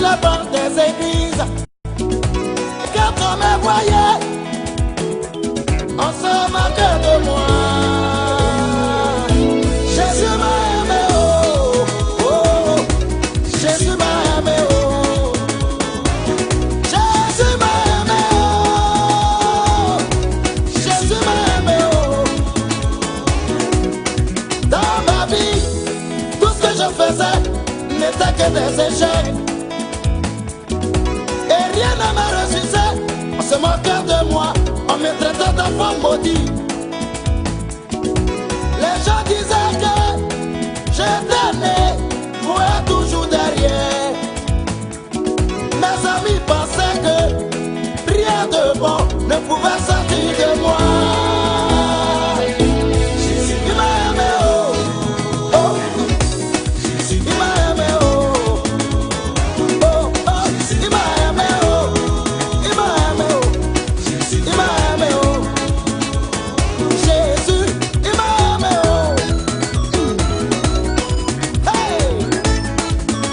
les bancs des églises. Quand on me voyait, on se moquait de moi. Jésus m'a aimé, oh, oh, Jésus m'a aimé, oh. Jésus m'a aimé, oh, Jésus m'a aimé, oh. Dans ma vie, tout ce que je faisais n'était que des échecs. Et rien ne me réussissait, on se moquait de moi, on me traitait d'enfant maudit. Les gens disaient que j'étais né pour être toujours derrière. Mes amis pensaient que rien de bon ne pouvait sortir de moi. Jésus m'a aimé, oh, oh. Jésus m'a aimé, oh, oh, oh. Il m'a aimé, oh, il m'a aimé, oh. Jésus m'a aimé, oh. Jésus, il m'a aimé, oh. Hey!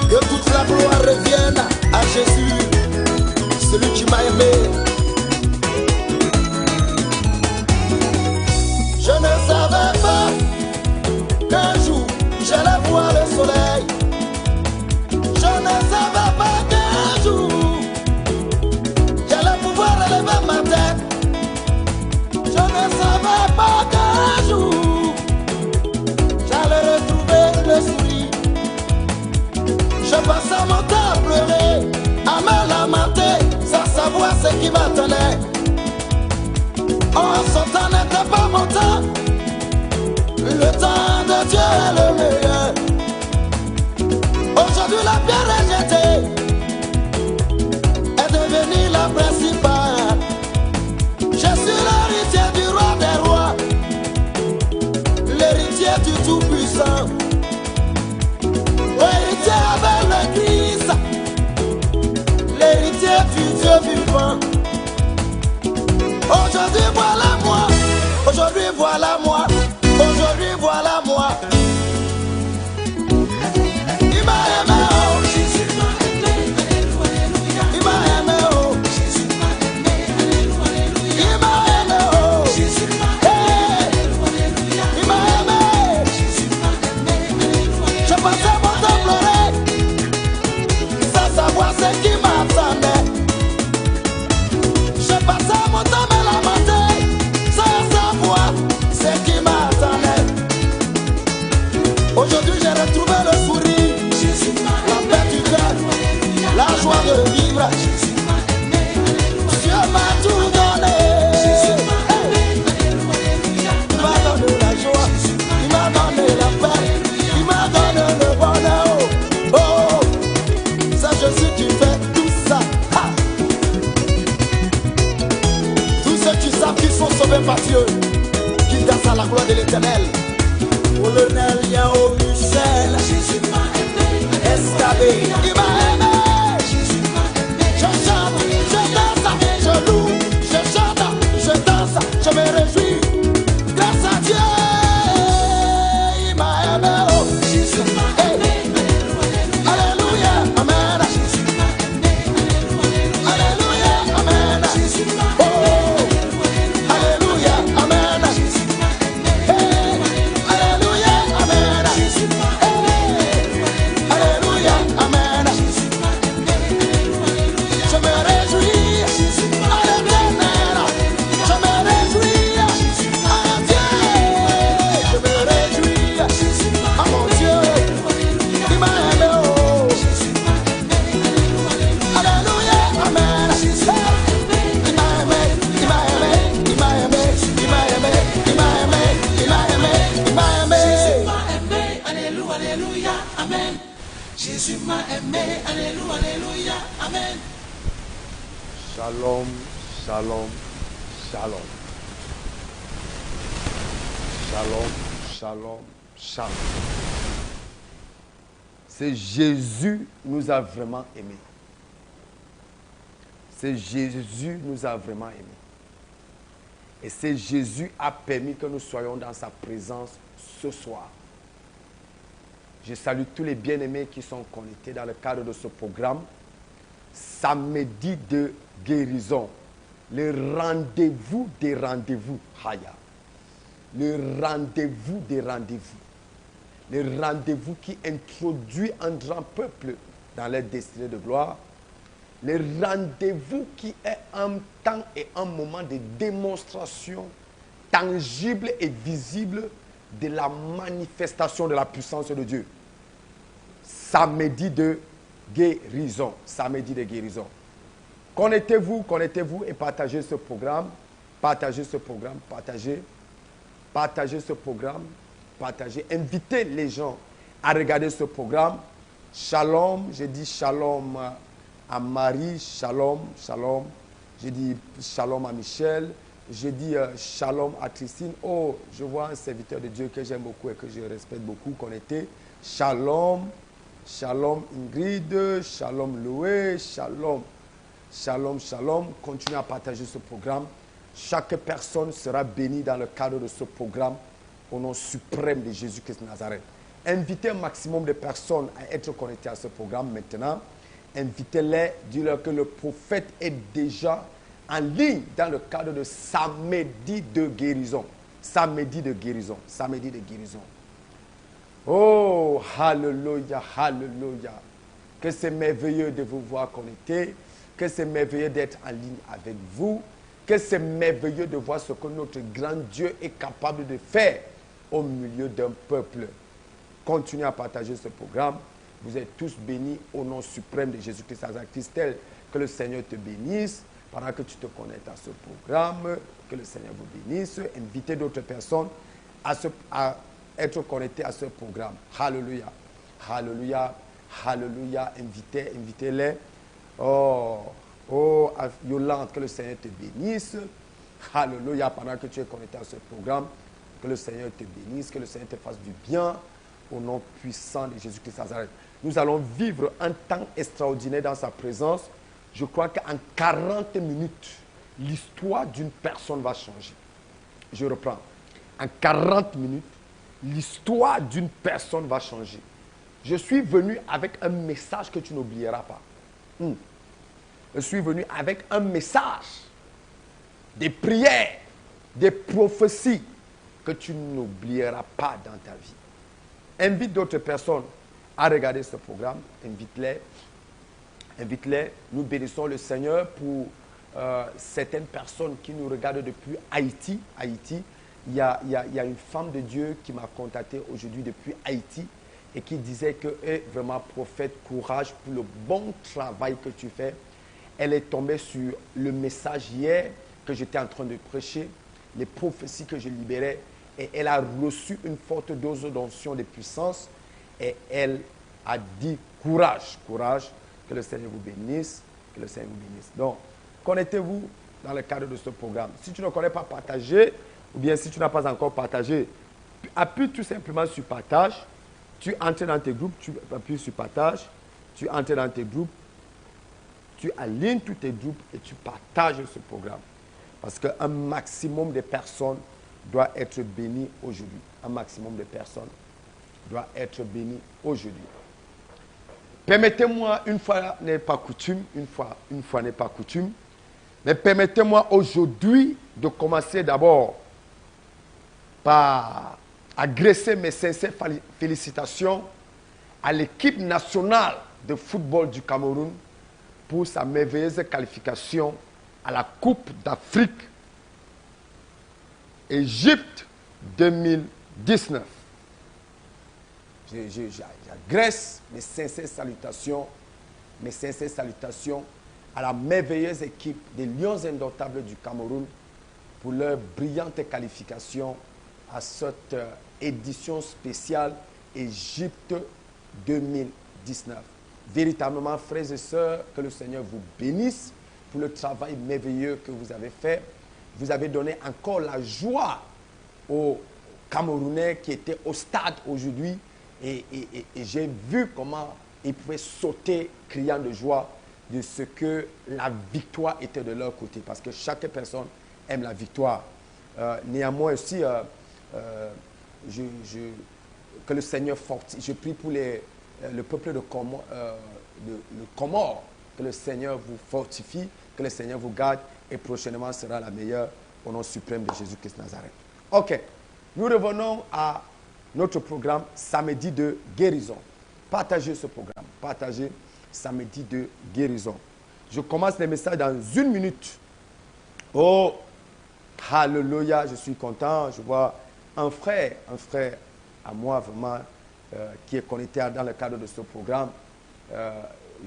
Que toute la gloire revienne à Jésus, celui qui m'a aimé. Je ne savais pas qu'un jour j'allais voir le soleil. Je ne savais pas qu'un jour j'allais pouvoir relever ma tête. Je ne savais pas qu'un jour j'allais retrouver le sourire. Je passais mon temps à pleurer, à me lamenter, sans savoir ce qui m'attendait. Oh, son temps n'était pas mon temps. Le temps de Dieu est le meilleur. Aujourd'hui la pierre rejetée est devenue la principale. Je suis l'héritier du roi des rois, l'héritier du Tout-Puissant, l'héritier avec le Christ, l'héritier du Dieu vivant. Aujourd'hui voilà moi, aujourd'hui voilà moi, aujourd'hui voilà moi. Il m'a aimé, oh, Jésus m'a aimé, alléluia, il m'a aimé, oh, Jésus m'a aimé, alléluia, il m'a aimé, oh, Jésus m'a aimé, alléluia, il m'a aimé, Jésus m'a aimé, alléluia. Je passais mon temps pleurer, sans savoir ce qui m'attendait. Je passais mon temps me lamenter, sans savoir ce qui m'attendait. Aujourd'hui j'ai retrouvé le sourire, la paix du cœur, la joie de vivre. Dieu m'a tout donné. Il m'a donné la joie, il m'a donné la paix, il m'a donné le bonheur. Oh, oh, ça Jésus tu fais tout ça. Ha. Tous ceux qui savent qu'ils sont sauvés par Dieu, qui dansent à la gloire de l'Éternel. Colonel Yao Michel, Jésus m'a aimé, Escabé, il m'a aimé, Jésus m'a aimé. Je chante, je danse, je loue, je chante, je danse, je me réjouis. Grâce à Dieu, il m'a aimé, oh, Jésus m'a aimé, alléluia, amen. Jésus m'a aimé, alléluia, amen. Jésus m'a aimé, alléluia, amen. Jésus m'a aimé, alléluia, amen. Jésus m'a aimé, alléluia, amen. Jésus m'a aimé, je me réjouis à l'Éternel, je me réjouis à Dieu, je me réjouis à mon Dieu, il m'a aimé, oh, alléluia, amen. Il m'a aimé, il m'a aimé, il m'a aimé, il m'a aimé, il m'a aimé, il m'a aimé, il m'a aimé. Jésus m'a aimé, alléluia, alléluia, amen. Jésus m'a aimé, alléluia, alléluia, amen. Shalom, shalom, shalom. Shalom, shalom, shalom. C'est Jésus nous a vraiment aimés. C'est Jésus nous a vraiment aimés. Et c'est Jésus a permis que nous soyons dans sa présence ce soir. Je salue tous les bien-aimés qui sont connectés dans le cadre de ce programme. samedi de guérison. Le rendez-vous des rendez-vous. Haya. Le rendez-vous des rendez-vous. Le rendez-vous qui introduit un grand peuple dans leur destinée de gloire. Le rendez-vous qui est un temps et un moment de démonstration tangible et visible de la manifestation de la puissance de Dieu. Samedi de guérison. Samedi de guérison. Connectez-vous et partagez ce programme. Partagez ce programme. Partagez ce programme. Partagez. Invitez les gens à regarder ce programme. Shalom. J'ai dit shalom à Marie. Shalom. Shalom. J'ai dit shalom à Michel. J'ai dit shalom à Christine. Oh, je vois un serviteur de Dieu que j'aime beaucoup et que je respecte beaucoup. Connecté. Shalom. Shalom Ingrid. Shalom Loué. Shalom. Shalom, shalom. Continuez à partager ce programme. Chaque personne sera bénie dans le cadre de ce programme au nom suprême de Jésus-Christ de Nazareth. Invitez un maximum de personnes à être connectées à ce programme maintenant. Invitez-les, dites-leur que le prophète est déjà en ligne dans le cadre de samedi de guérison. Samedi de guérison. Samedi de guérison. Oh, hallelujah, hallelujah. Que c'est merveilleux de vous voir connectés. Que c'est merveilleux d'être en ligne avec vous. Que c'est merveilleux de voir ce que notre grand Dieu est capable de faire au milieu d'un peuple. Continuez à partager ce programme. Vous êtes tous bénis au nom suprême de Jésus-Christ. Christelle, que le Seigneur te bénisse pendant que tu te connectes à ce programme. Que le Seigneur vous bénisse. Invitez d'autres personnes à être connectées à ce programme. Alléluia. Alléluia. Alléluia. Invitez-les. Oh, Yolande, que le Seigneur te bénisse. Alléluia. Pendant que tu es connecté à ce programme, que le Seigneur te bénisse, que le Seigneur te fasse du bien au nom puissant de Jésus-Christ Nazareth. Nous allons vivre un temps extraordinaire dans sa présence. Je crois qu'en 40 minutes, l'histoire d'une personne va changer. Je reprends. En 40 minutes, l'histoire d'une personne va changer. Je suis venu avec un message que tu n'oublieras pas. Je suis venu avec un message, des prières, des prophéties que tu n'oublieras pas dans ta vie. Invite d'autres personnes à regarder ce programme. Invite-les. Invite-les. Nous bénissons le Seigneur pour certaines personnes qui nous regardent depuis Haïti. Il y a une femme de Dieu qui m'a contacté aujourd'hui depuis Haïti et qui disait que, vraiment, prophète, courage pour le bon travail que tu fais. Elle est tombée sur le message hier que j'étais en train de prêcher, les prophéties que je libérais, et elle a reçu une forte dose d'onction de puissance, et elle a dit courage, courage, que le Seigneur vous bénisse, que le Seigneur vous bénisse. Donc, connectez-vous dans le cadre de ce programme. Si tu ne connais pas partager, ou bien si tu n'as pas encore partagé, appuie tout simplement sur partage. Tu entres dans tes groupes, tu appuies sur partage, tu entres dans tes groupes, tu alignes tous tes groupes et tu partages ce programme. Parce qu'un maximum de personnes doit être béni aujourd'hui. Un maximum de personnes doit être béni aujourd'hui. Permettez-moi, une fois n'est pas coutume, une fois n'est pas coutume, mais permettez-moi aujourd'hui de commencer d'abord par adresser mes sincères félicitations à l'équipe nationale de football du Cameroun pour sa merveilleuse qualification à la Coupe d'Afrique Égypte 2019. J'adresse mes sincères salutations à la merveilleuse équipe des Lions Indomptables du Cameroun pour leur brillante qualification à cette édition spéciale Égypte 2019. Véritablement, frères et sœurs, que le Seigneur vous bénisse pour le travail merveilleux que vous avez fait. Vous avez donné encore la joie aux Camerounais qui étaient au stade aujourd'hui et j'ai vu comment ils pouvaient sauter criant de joie de ce que la victoire était de leur côté parce que chaque personne aime la victoire. Néanmoins aussi, que le Seigneur fortifie. Je prie pour le peuple de Comore Que le Seigneur vous fortifie, que le Seigneur vous garde et prochainement sera la meilleure au nom suprême de Jésus-Christ Nazareth. Ok, nous revenons à notre programme samedi de guérison. Partagez ce programme, partagez samedi de guérison. Je commence les messages dans 1 minute. Oh, alléluia, je suis content. Je vois un frère à moi vraiment qui est connecté dans le cadre de ce programme.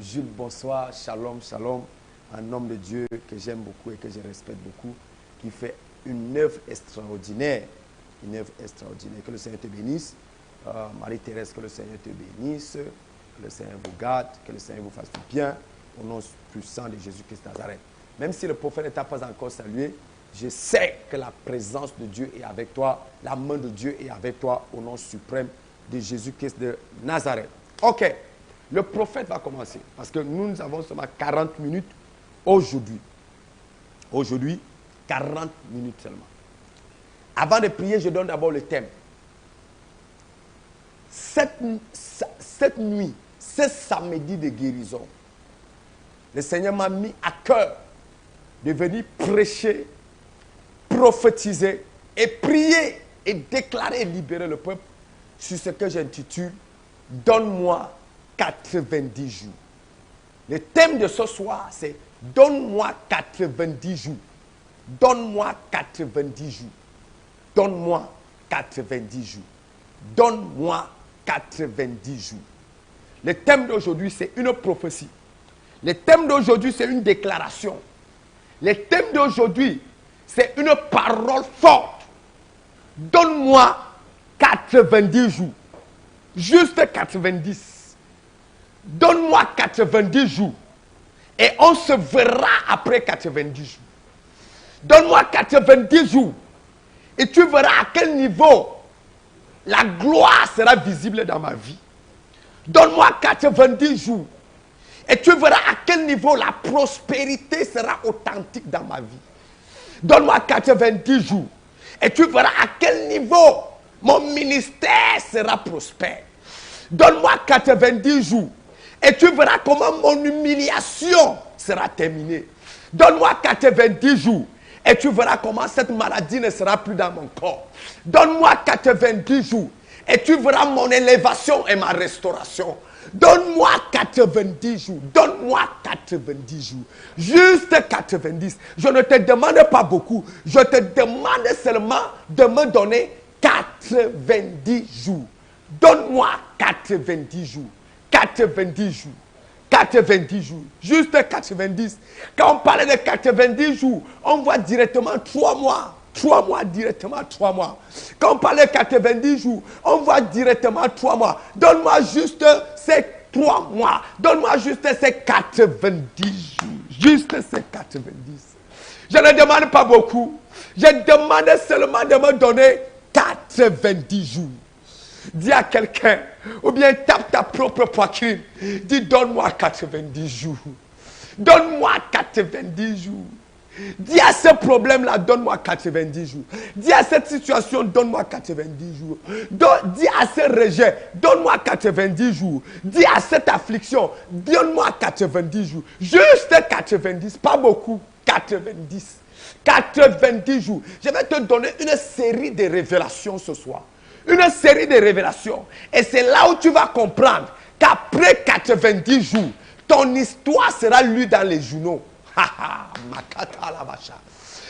Jules, bonsoir, shalom, shalom. Un homme de Dieu que j'aime beaucoup et que je respecte beaucoup, qui fait une œuvre extraordinaire. Une œuvre extraordinaire. Que le Seigneur te bénisse. Marie-Thérèse, que le Seigneur te bénisse. Que le Seigneur vous garde. Que le Seigneur vous fasse du bien. Au nom puissant de Jésus-Christ Nazareth. Même si le prophète ne t'a pas encore salué, je sais que la présence de Dieu est avec toi. La main de Dieu est avec toi au nom suprême de Jésus-Christ de Nazareth. Ok. Le prophète va commencer. Parce que nous avons seulement 40 minutes aujourd'hui. Aujourd'hui, 40 minutes seulement. Avant de prier, je donne d'abord le thème. Cette nuit, ce samedi de guérison, le Seigneur m'a mis à cœur de venir prêcher, prophétiser et prier et déclarer et libérer le peuple sur ce que j'intitule « Donne-moi 90 jours ». Le thème de ce soir, c'est « Donne-moi 90 jours ». Donne-moi 90 jours. Donne-moi 90 jours. Donne-moi 90 jours. Le thème d'aujourd'hui, c'est une prophétie. Le thème d'aujourd'hui, c'est une déclaration. Le thème d'aujourd'hui, c'est une parole forte. Donne-moi 90 jours. Juste 90. Donne-moi 90 jours. Et on se verra après 90 jours. Donne-moi 90 jours. Et tu verras à quel niveau la gloire sera visible dans ma vie. Donne-moi 90 jours. Et tu verras à quel niveau la prospérité sera authentique dans ma vie. Donne-moi 90 jours. Et tu verras à quel niveau mon ministère sera prospère. Donne-moi 90 jours. Et tu verras comment mon humiliation sera terminée. Donne-moi 90 jours. Et tu verras comment cette maladie ne sera plus dans mon corps. Donne-moi 90 jours. Et tu verras mon élévation et ma restauration. Donne-moi 90 jours. Donne-moi 90 jours. Juste 90. Je ne te demande pas beaucoup. Je te demande seulement de me donner 90 jours. Donne-moi 90 jours. 90 jours. 90 jours. Juste 90. Quand on parle de 90 jours, on voit directement 3 mois. 3 mois directement, 3 mois. Quand on parle de 90 jours, on voit directement 3 mois. Donne-moi juste ces 3 mois. Donne-moi juste ces 90 jours. Juste ces 90. Je ne demande pas beaucoup. Je demande seulement de me donner 90 jours. Dis à quelqu'un, ou bien tape ta propre poitrine. Dis, donne-moi 90 jours. Donne-moi 90 jours. Dis à ce problème-là, donne-moi 90 jours. Dis à cette situation, donne-moi 90 jours. Dis à ce rejet, donne-moi 90 jours. Dis à cette affliction, donne-moi 90 jours. Juste 90, pas beaucoup. 90. 90 jours. Je vais te donner une série de révélations ce soir. Une série de révélations. Et c'est là où tu vas comprendre qu'après 90 jours, ton histoire sera lue dans les journaux.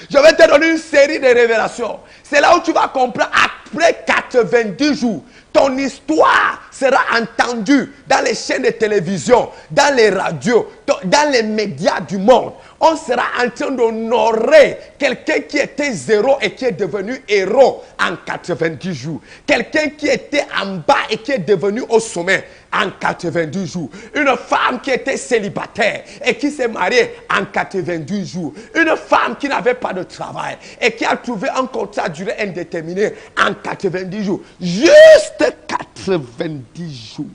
Je vais te donner une série de révélations. C'est là où tu vas comprendre, après 90 jours, ton histoire sera entendue dans les chaînes de télévision, dans les radios, dans les médias du monde. On sera en train d'honorer quelqu'un qui était zéro et qui est devenu héros en 90 jours. Quelqu'un qui était en bas et qui est devenu au sommet en 90 jours. Une femme qui était célibataire et qui s'est mariée en 90 jours. Une femme qui n'avait pas de travail et qui a trouvé un contrat à durée indéterminée en 90 jours. Juste 90 jours.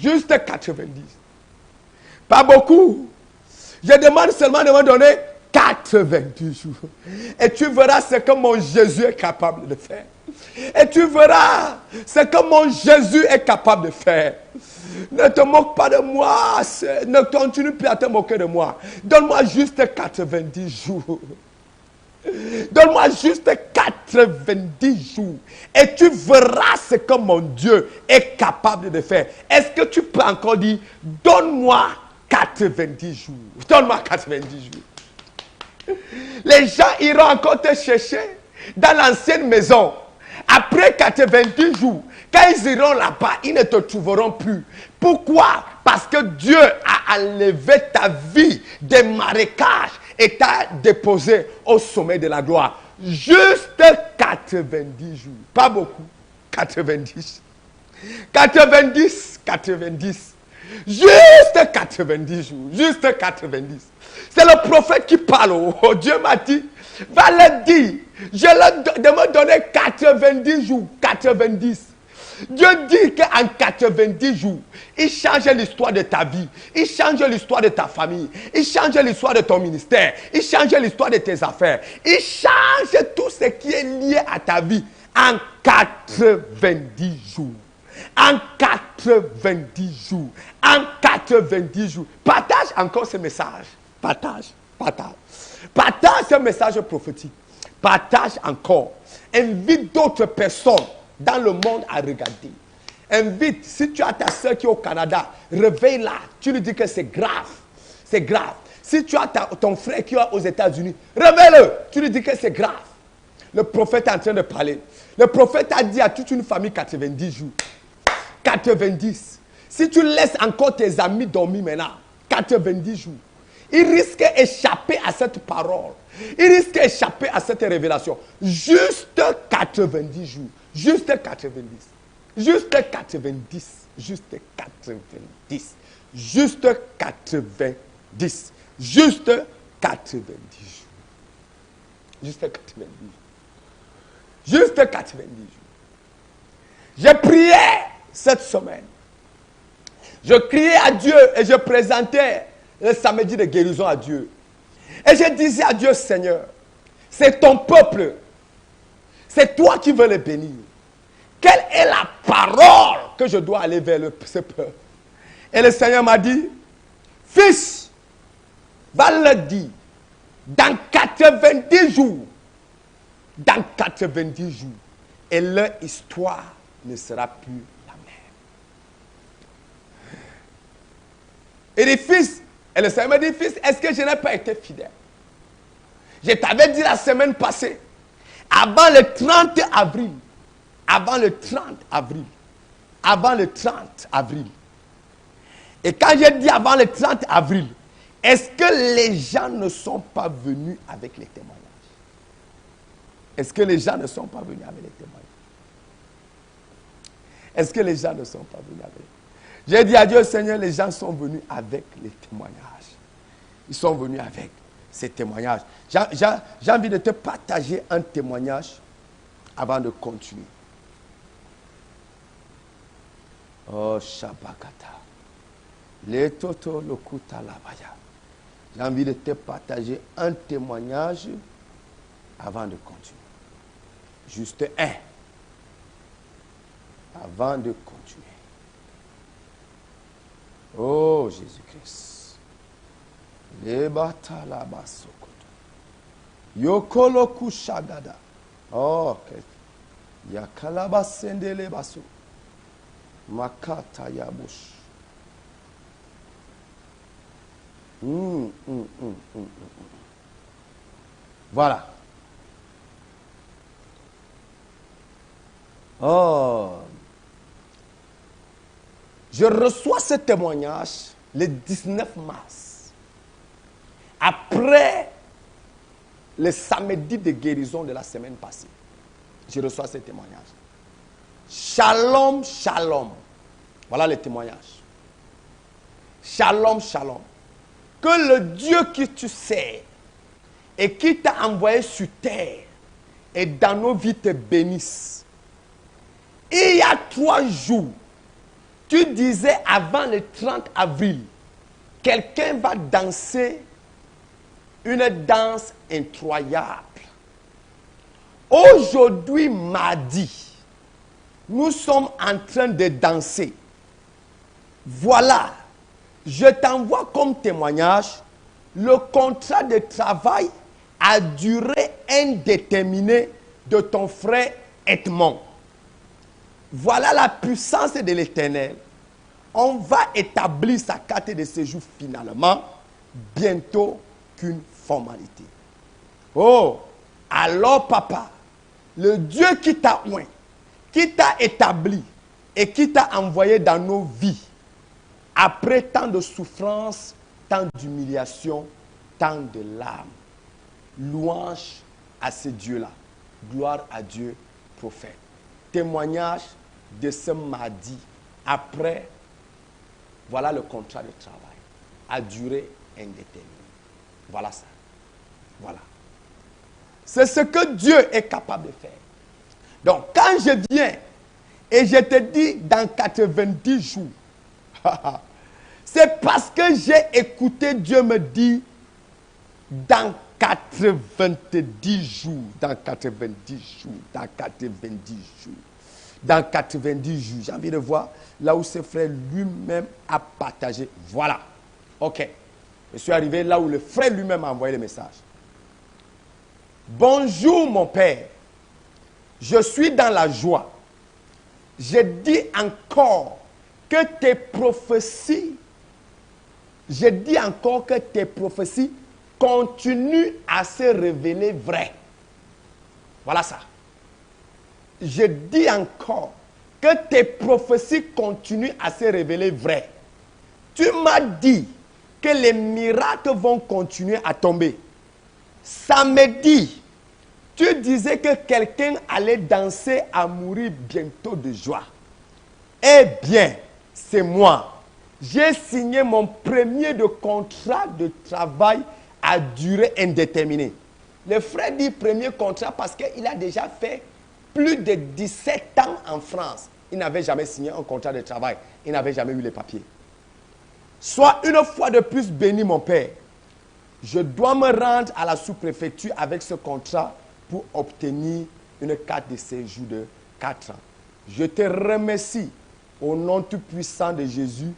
Juste 90. Pas beaucoup. Je demande seulement de me donner 90 jours. Et tu verras ce que mon Jésus est capable de faire. Et tu verras ce que mon Jésus est capable de faire. Ne te moque pas de moi. Ne continue plus à te moquer de moi. Donne-moi juste 90 jours. Donne-moi juste 90 jours. Et tu verras ce que mon Dieu est capable de faire. Est-ce que tu peux encore dire, donne-moi 90 jours. Donne-moi 90 jours. Les gens iront encore te chercher dans l'ancienne maison. Après 90 jours, quand ils iront là-bas, ils ne te trouveront plus. Pourquoi? Parce que Dieu a enlevé ta vie des marécages et t'a déposé au sommet de la gloire. Juste 90 jours. Pas beaucoup. 90. 90. 90. Juste 90 jours. Juste 90. C'est le prophète qui parle. Oh, Dieu m'a dit, va leur dire, je leur de me donner 90 jours. 90. Dieu dit qu'en 90 jours, il change l'histoire de ta vie, il change l'histoire de ta famille, il change l'histoire de ton ministère, il change l'histoire de tes affaires, il change tout ce qui est lié à ta vie en 90 jours. En 90 jours. En 90 jours. Partage encore ce message. Partage. Partage ce message prophétique. Partage encore. Invite d'autres personnes dans le monde à regarder. Invite, si tu as ta soeur qui est au Canada, réveille-la. Tu lui dis que c'est grave. C'est grave. Si tu as ton frère qui est aux États-Unis, réveille-le. Tu lui dis que c'est grave. Le prophète est en train de parler. Le prophète a dit à toute une famille 90 jours. 90. Si tu laisses encore tes amis dormir maintenant, 90 jours, ils risquent d'échapper à cette parole. Ils risquent d'échapper à cette révélation. Juste 90 jours. Juste 90. Juste 90. Juste 90. Juste 90. Juste 90 jours. Juste 90 jours. Juste 90 jours. J'ai prié cette semaine. Je criais à Dieu et je présentais le samedi de guérison à Dieu. Et je disais à Dieu, Seigneur, c'est ton peuple. C'est toi qui veux les bénir. Quelle est la parole que je dois aller vers ce peuple? Et le Seigneur m'a dit, fils, va le dire, dans 90 jours, dans 90 jours, et leur histoire ne sera plus la même. Et les fils, et le Seigneur m'a dit, fils, est-ce que je n'ai pas été fidèle? Je t'avais dit la semaine passée, avant le 30 avril, avant le 30 avril, avant le 30 avril. Et quand j'ai dit avant le 30 avril, est-ce que les gens ne sont pas venus avec les témoignages? Est-ce que les gens ne sont pas venus avec les témoignages? Est-ce que les gens ne sont pas venus avec? J'ai dit à Dieu, Seigneur, les gens sont venus avec les témoignages. Ils sont venus avec ces témoignages. J'ai envie de te partager un témoignage avant de continuer. Oh, Shabakata. Le toto lokuta labaya. J'ai envie de te partager un témoignage avant de continuer. Juste un. Avant de continuer. Oh Jésus-Christ. Le batala basokoto. Yokolo kushagada. Oh, ok. Yakalaba sendele baso. Makata yabush. Voilà. Oh. Je reçois ce témoignage le 19 mars. Après le samedi de guérison de la semaine passée. Je reçois ce témoignage. Shalom, shalom. Voilà le témoignage. Shalom, shalom. Que le Dieu que tu sais et qui t'a envoyé sur terre et dans nos vies te bénisse. Il y a 3 jours, tu disais avant le 30 avril, quelqu'un va danser une danse incroyable. Aujourd'hui, mardi, nous sommes en train de danser Voilà, je t'envoie comme témoignage le contrat de travail à durée indéterminée de ton frère Edmond. Voilà la puissance de l'Éternel. On va établir sa carte de séjour finalement, bientôt qu'une formalité. Oh, alors papa, le Dieu qui t'a oint, qui t'a établi et qui t'a envoyé dans nos vies, après tant de souffrances, tant d'humiliation, tant de larmes, louange à ce Dieu-là. Gloire à Dieu, prophète. Témoignage de ce mardi, après, voilà le contrat de travail, à durée indéterminée. Voilà ça. Voilà. C'est ce que Dieu est capable de faire. Donc, quand je viens et je te dis dans 90 jours, c'est parce que j'ai écouté Dieu me dire dans 90 jours, dans 90 jours, dans 90 jours, dans 90 jours. J'ai envie de voir là où ce frère lui-même a partagé. Voilà. Ok. Je suis arrivé là où le frère lui-même a envoyé le message. Bonjour mon père. Je suis dans la joie. Je dis encore que tes prophéties, continuent à se révéler vraies. Voilà ça. Je dis encore que tes prophéties continuent à se révéler vraies. Tu m'as dit que les miracles vont continuer à tomber. Samedi, tu disais que quelqu'un allait danser à mourir bientôt de joie. Eh bien, c'est moi. J'ai signé mon premier contrat de travail à durée indéterminée. Le frère dit premier contrat parce qu'il a déjà fait plus de 17 ans en France. Il n'avait jamais signé un contrat de travail. Il n'avait jamais eu les papiers. Sois une fois de plus béni, mon père. Je dois me rendre à la sous-préfecture avec ce contrat pour obtenir une carte de séjour de 4 ans. Je te remercie au nom tout puissant de Jésus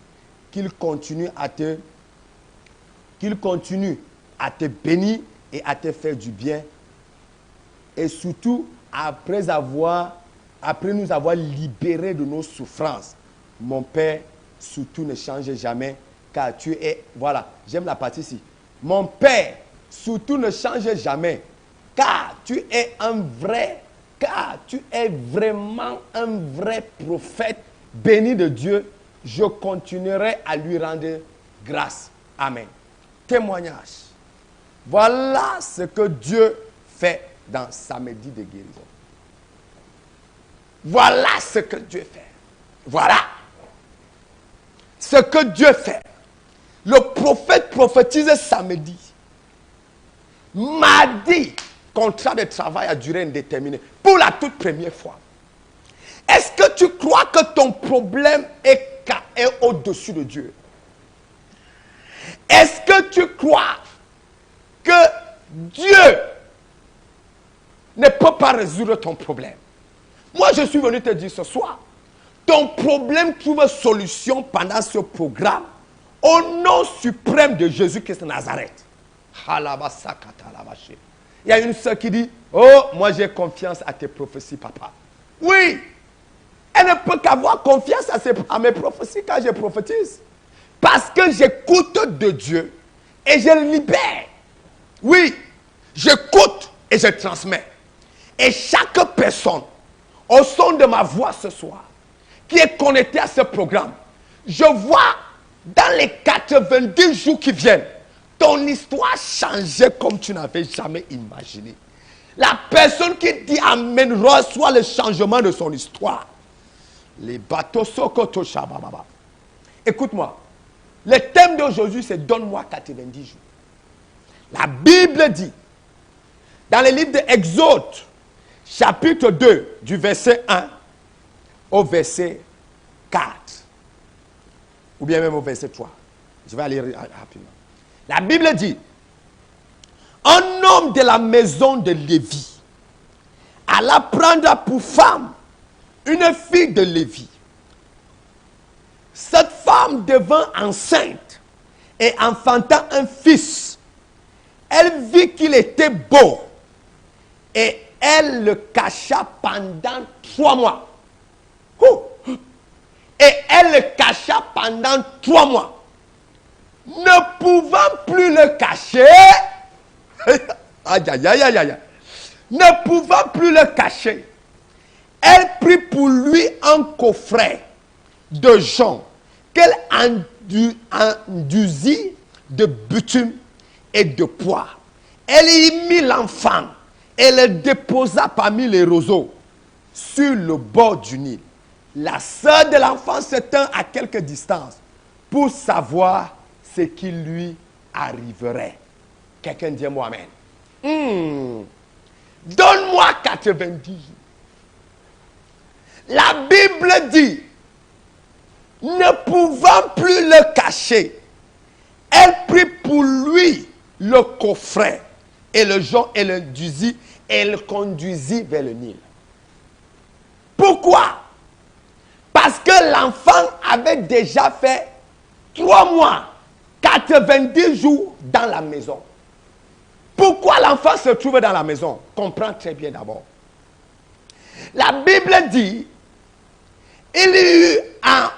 qu'il continue à te bénir et à te faire du bien. Et surtout, après nous avoir libérés de nos souffrances, mon Père, surtout ne change jamais, car tu es, voilà, j'aime la partie ici. Mon Père, surtout ne change jamais, car tu es vraiment un vrai prophète béni de Dieu. Je continuerai à lui rendre grâce. Amen. Témoignage. Voilà ce que Dieu fait dans samedi de guérison. Voilà ce que Dieu fait. Voilà ce que Dieu fait. Le prophète prophétise samedi. Mardi, contrat de travail à durée indéterminée. Pour la toute première fois. Est-ce que tu crois que ton problème est au-dessus de Dieu? Est-ce que tu crois que Dieu ne peut pas résoudre ton problème? Moi, je suis venu te dire ce soir, ton problème trouve solution pendant ce programme au nom suprême de Jésus-Christ de Nazareth. Il y a une soeur qui dit, oh, moi j'ai confiance à tes prophéties, papa. Oui, elle ne peut qu'avoir confiance à mes prophéties quand je prophétise. Parce que j'écoute de Dieu et je le libère. Oui, j'écoute et je transmets. Et chaque personne, au son de ma voix ce soir, qui est connectée à ce programme, je vois dans les 90 jours qui viennent, ton histoire changer comme tu n'avais jamais imaginé. La personne qui dit Amen reçoit le changement de son histoire. Les bateaux Sokoto Shabababa. Écoute-moi. Le thème d'aujourd'hui, c'est donne-moi 90 jours. La Bible dit, dans le livre d'Exode, chapitre 2, du verset 1 au verset 4, ou bien même au verset 3. Je vais aller rapidement. La Bible dit, un homme de la maison de Lévi alla prendre pour femme une fille de Lévi. Cette femme devint enceinte et enfanta un fils. Elle vit qu'il était beau et elle le cacha pendant 3 mois. Et elle le cacha pendant 3 mois. Ne pouvant plus le cacher, ne pouvant plus le cacher, elle prit pour lui un coffret de jonc qu'elle enduisit de bitume et de poids. Elle y mit l'enfant et le déposa parmi les roseaux sur le bord du Nil. La sœur de l'enfant se tint à quelque distance pour savoir ce qui lui arriverait. Quelqu'un dit moi amen. Donne-moi 90 jours. La Bible dit, ne pouvant plus le cacher, elle prit pour lui le coffret et le jonc et le duisit et le conduisit vers le Nil. Pourquoi? Parce que l'enfant avait déjà fait 3 mois, 90 jours dans la maison. Pourquoi l'enfant se trouve dans la maison? Comprends très bien d'abord. La Bible dit, il y eut en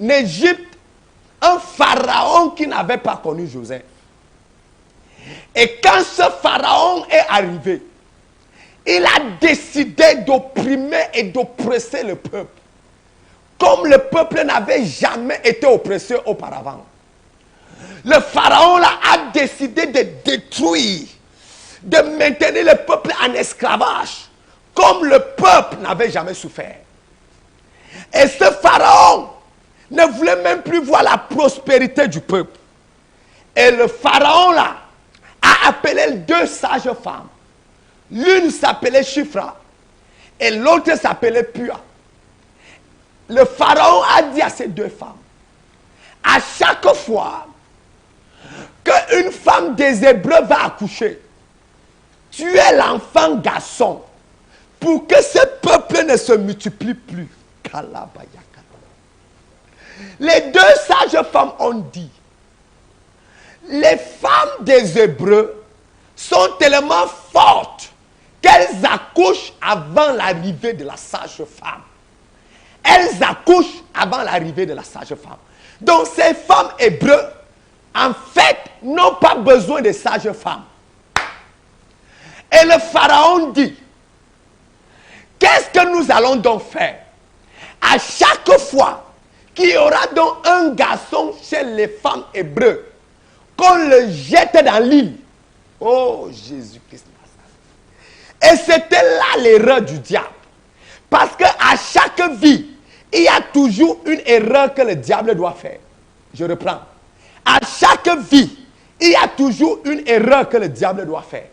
Égypte un pharaon qui n'avait pas connu Joseph. Et quand ce pharaon est arrivé, il a décidé d'opprimer et d'oppresser le peuple. Comme le peuple n'avait jamais été oppressé auparavant. Le pharaon là a décidé de détruire, de maintenir le peuple en esclavage, comme le peuple n'avait jamais souffert. Et ce pharaon ne voulait même plus voir la prospérité du peuple. Et le pharaon là a appelé 2 sages femmes. L'une s'appelait Shifra et l'autre s'appelait Pua. Le pharaon a dit à ces 2 femmes, à chaque fois qu'une femme des Hébreux va accoucher, tuez l'enfant garçon pour que ce peuple ne se multiplie plus. Les 2 sages femmes ont dit, les femmes des Hébreux sont tellement fortes qu'elles accouchent avant l'arrivée de la sage femme. Elles accouchent avant l'arrivée de la sage femme. Donc ces femmes hébreux, en fait, n'ont pas besoin de sages femmes. Et le pharaon dit, qu'est-ce que nous allons donc faire? À chaque fois qu'il y aura donc un garçon chez les femmes hébreux, qu'on le jette dans l'île. Oh Jésus-Christ. Et c'était là l'erreur du diable. Parce qu'à chaque vie, il y a toujours une erreur que le diable doit faire. Je reprends. À chaque vie, il y a toujours une erreur que le diable doit faire.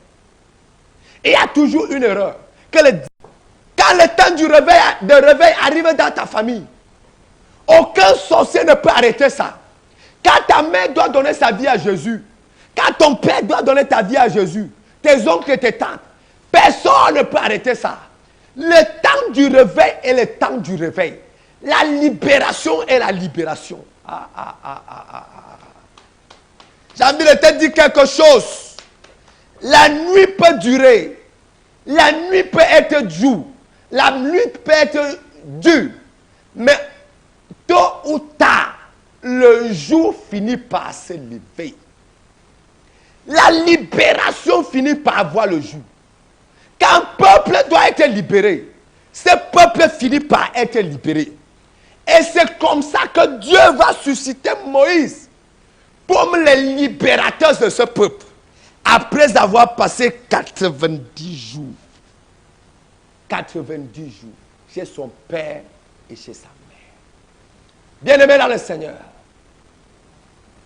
Il y a toujours une erreur que le diable... Quand le temps du réveil arrive dans ta famille, aucun sorcier ne peut arrêter ça. Quand ta mère doit donner sa vie à Jésus, quand ton père doit donner ta vie à Jésus, tes oncles et tes tantes, personne ne peut arrêter ça. Le temps du réveil est le temps du réveil. La libération est la libération. J'ai envie de te dire quelque chose. La nuit peut durer. La nuit peut être jour. La nuit peut être dure. Mais tôt ou tard, le jour finit par se lever. La libération finit par avoir le jour. Quand un peuple doit être libéré, ce peuple finit par être libéré. Et c'est comme ça que Dieu va susciter Moïse comme le libérateur de ce peuple. Après avoir passé 90 jours. 90 jours chez son père et chez sa mère. Bien-aimé dans le Seigneur,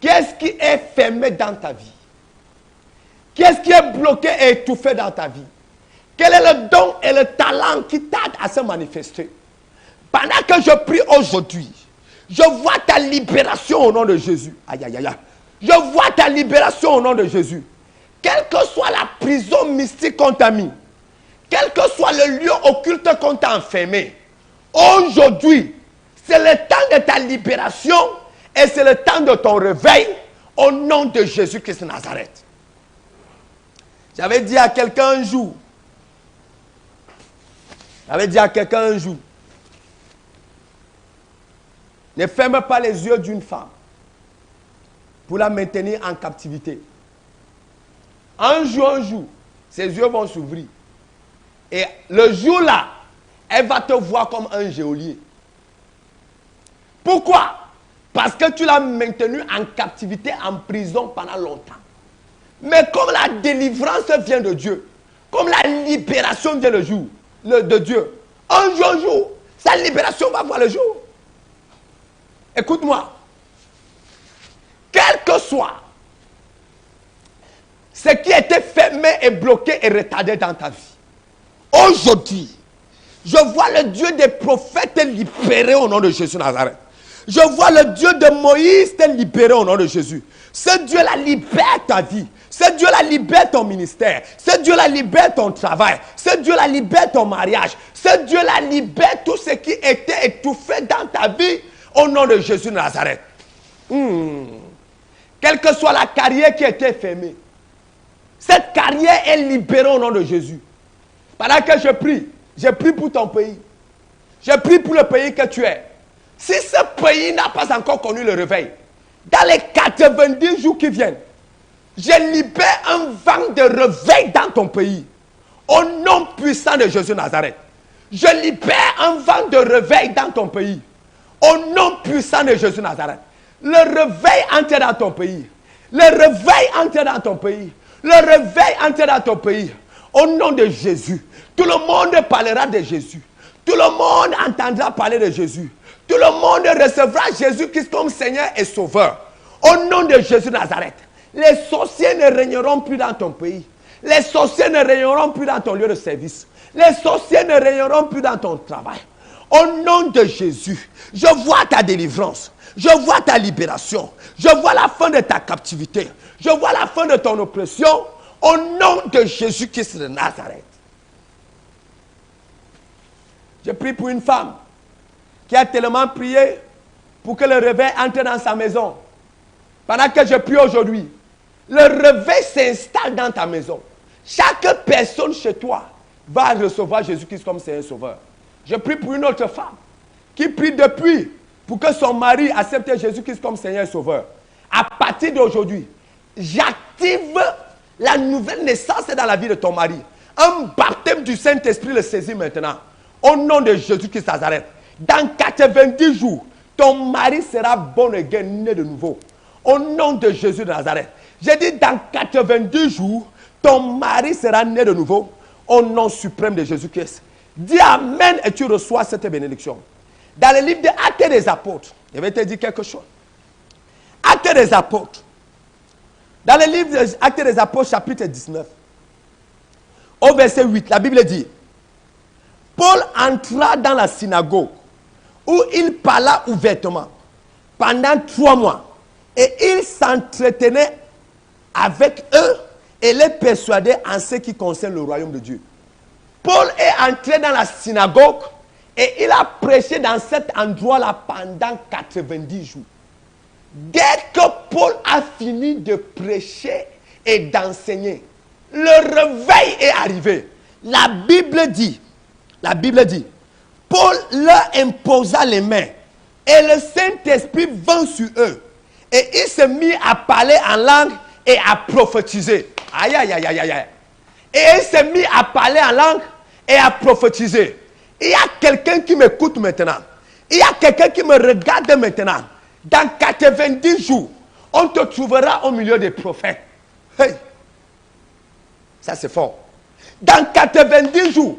qu'est-ce qui est fermé dans ta vie? Qu'est-ce qui est bloqué et étouffé dans ta vie? Quel est le don et le talent qui tardent à se manifester? Pendant que je prie aujourd'hui, je vois ta libération au nom de Jésus. Aïe, aïe, aïe. Je vois ta libération au nom de Jésus. Quelle que soit la prison mystique qu'on t'a mis, quel que soit le lieu occulte qu'on t'a enfermé, aujourd'hui, c'est le temps de ta libération Et c'est le temps de ton réveil au nom de Jésus-Christ de Nazareth. J'avais dit à quelqu'un un jour, ne ferme pas les yeux d'une femme pour la maintenir en captivité. Un jour, ses yeux vont s'ouvrir. Et le jour-là, elle va te voir comme un geôlier. Pourquoi? Parce que tu l'as maintenu en captivité, en prison pendant longtemps. Mais comme la délivrance vient de Dieu, comme la libération vient de Dieu, un jour, sa libération va voir le jour. Écoute-moi. Quel que soit ce qui était fermé et bloqué et retardé dans ta vie, aujourd'hui, je vois le Dieu des prophètes te libérer au nom de Jésus Nazareth. Je vois le Dieu de Moïse te libérer au nom de Jésus. Ce Dieu-là libère ta vie. Ce Dieu-là libère ton ministère. Ce Dieu-là libère ton travail. Ce Dieu-là libère ton mariage. Ce Dieu-là libère tout ce qui était étouffé dans ta vie au nom de Jésus de Nazareth. Quelle que soit la carrière qui était fermée, cette carrière est libérée au nom de Jésus. Pendant que je prie pour ton pays. Je prie pour le pays que tu es. Si ce pays n'a pas encore connu le réveil, dans les 90 jours qui viennent, je libère un vent de réveil dans ton pays. Au nom puissant de Jésus Nazareth. Je libère un vent de réveil dans ton pays. Au nom puissant de Jésus Nazareth. Le réveil entre dans ton pays. Le réveil entre dans ton pays. Le réveil entre dans ton pays. Au nom de Jésus. Tout le monde parlera de Jésus. Tout le monde entendra parler de Jésus. Tout le monde recevra Jésus-Christ comme Seigneur et Sauveur. Au nom de Jésus Nazareth. Les sorciers ne régneront plus dans ton pays. Les sorciers ne régneront plus dans ton lieu de service. Les sorciers ne régneront plus dans ton travail. Au nom de Jésus, je vois ta délivrance. Je vois ta libération. Je vois la fin de ta captivité. Je vois la fin de ton oppression. Au nom de Jésus-Christ de Nazareth. Je prie pour une femme qui a tellement prié pour que le réveil entre dans sa maison. Pendant que je prie aujourd'hui, le réveil s'installe dans ta maison. Chaque personne chez toi va recevoir Jésus-Christ comme Seigneur et Sauveur. Je prie pour une autre femme qui prie depuis pour que son mari accepte Jésus-Christ comme Seigneur et Sauveur. À partir d'aujourd'hui, j'active la nouvelle naissance dans la vie de ton mari. Un baptême du Saint-Esprit le saisit maintenant. Au nom de Jésus-Christ Nazareth. Dans 90 jours, ton mari sera bon et né de nouveau. Au nom de Jésus de Nazareth. J'ai dit dans 90 jours, ton mari sera né de nouveau. Au nom suprême de Jésus-Christ. Dis Amen et tu reçois cette bénédiction. Dans le livre des Actes des Apôtres, je vais te dire quelque chose. Actes des Apôtres. Dans le livre des Actes des Apôtres, chapitre 19, au verset 8, la Bible dit: Paul entra dans la synagogue où il parla ouvertement pendant 3 mois et il s'entretenait avec eux et les persuadait en ce qui concerne le royaume de Dieu. Paul est entré dans la synagogue et il a prêché dans cet endroit-là pendant 90 jours. Dès que Paul a fini de prêcher et d'enseigner, le réveil est arrivé. La Bible dit, Paul leur imposa les mains et le Saint-Esprit vint sur eux. Et il se mit à parler en langue et à prophétiser. Aïe, aïe, aïe, aïe, aïe. Et il se mit à parler en langue et à prophétiser. Il y a quelqu'un qui m'écoute maintenant. Il y a quelqu'un qui me regarde maintenant. Dans 90 jours, on te trouvera au milieu des prophètes. Hey. Ça c'est fort. Dans 90 jours,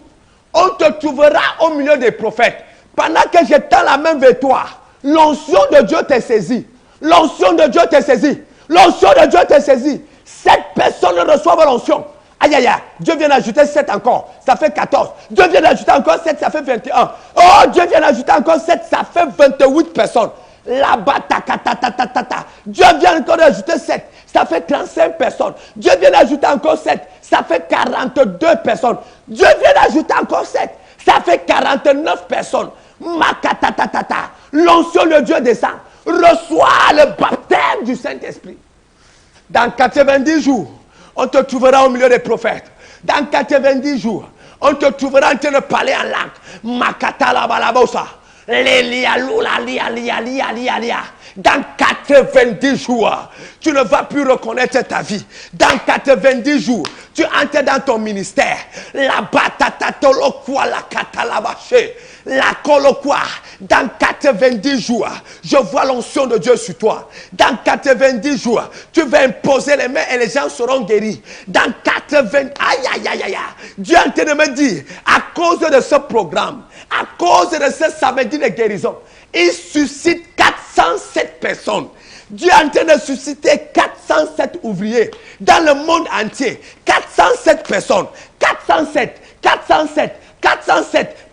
on te trouvera au milieu des prophètes. Pendant que je tends la main vers toi, l'onction de Dieu t'est saisie. L'onction de Dieu t'est saisie. L'onction de Dieu t'est saisie. 7 personnes reçoivent l'onction. Aïe, aïe, aïe. Dieu vient d'ajouter 7 encore. Ça fait 14. Dieu vient d'ajouter encore 7, ça fait 21. Oh, Dieu vient d'ajouter encore 7, ça fait 28 personnes. Là-bas, Dieu vient encore d'ajouter 7, ça fait 35 personnes. Dieu vient d'ajouter encore 7, ça fait 42 personnes. Dieu vient d'ajouter encore 7, ça fait 49 personnes. L'onction de Dieu descend. reçois le baptême du Saint-Esprit. Dans 90 jours, on te trouvera au milieu des prophètes. Dans 90 jours, on te trouvera en train de parler en langue. Makata la balabosa. Dans 90 jours, tu ne vas plus reconnaître ta vie. Dans 90 jours, tu entres dans ton ministère. La batatatolokwa la katalabache. La kolokwa. Dans 90 jours, je vois l'onction de Dieu sur toi. Dans 90 jours, tu vas imposer les mains et les gens seront guéris. Dans 80... Aïe, aïe, aïe, aïe. Dieu est en train de me dire, à cause de ce programme, à cause de ce samedi de guérison, il suscite 407 personnes. Dieu est en train de susciter 407 ouvriers dans le monde entier. 407 personnes. 407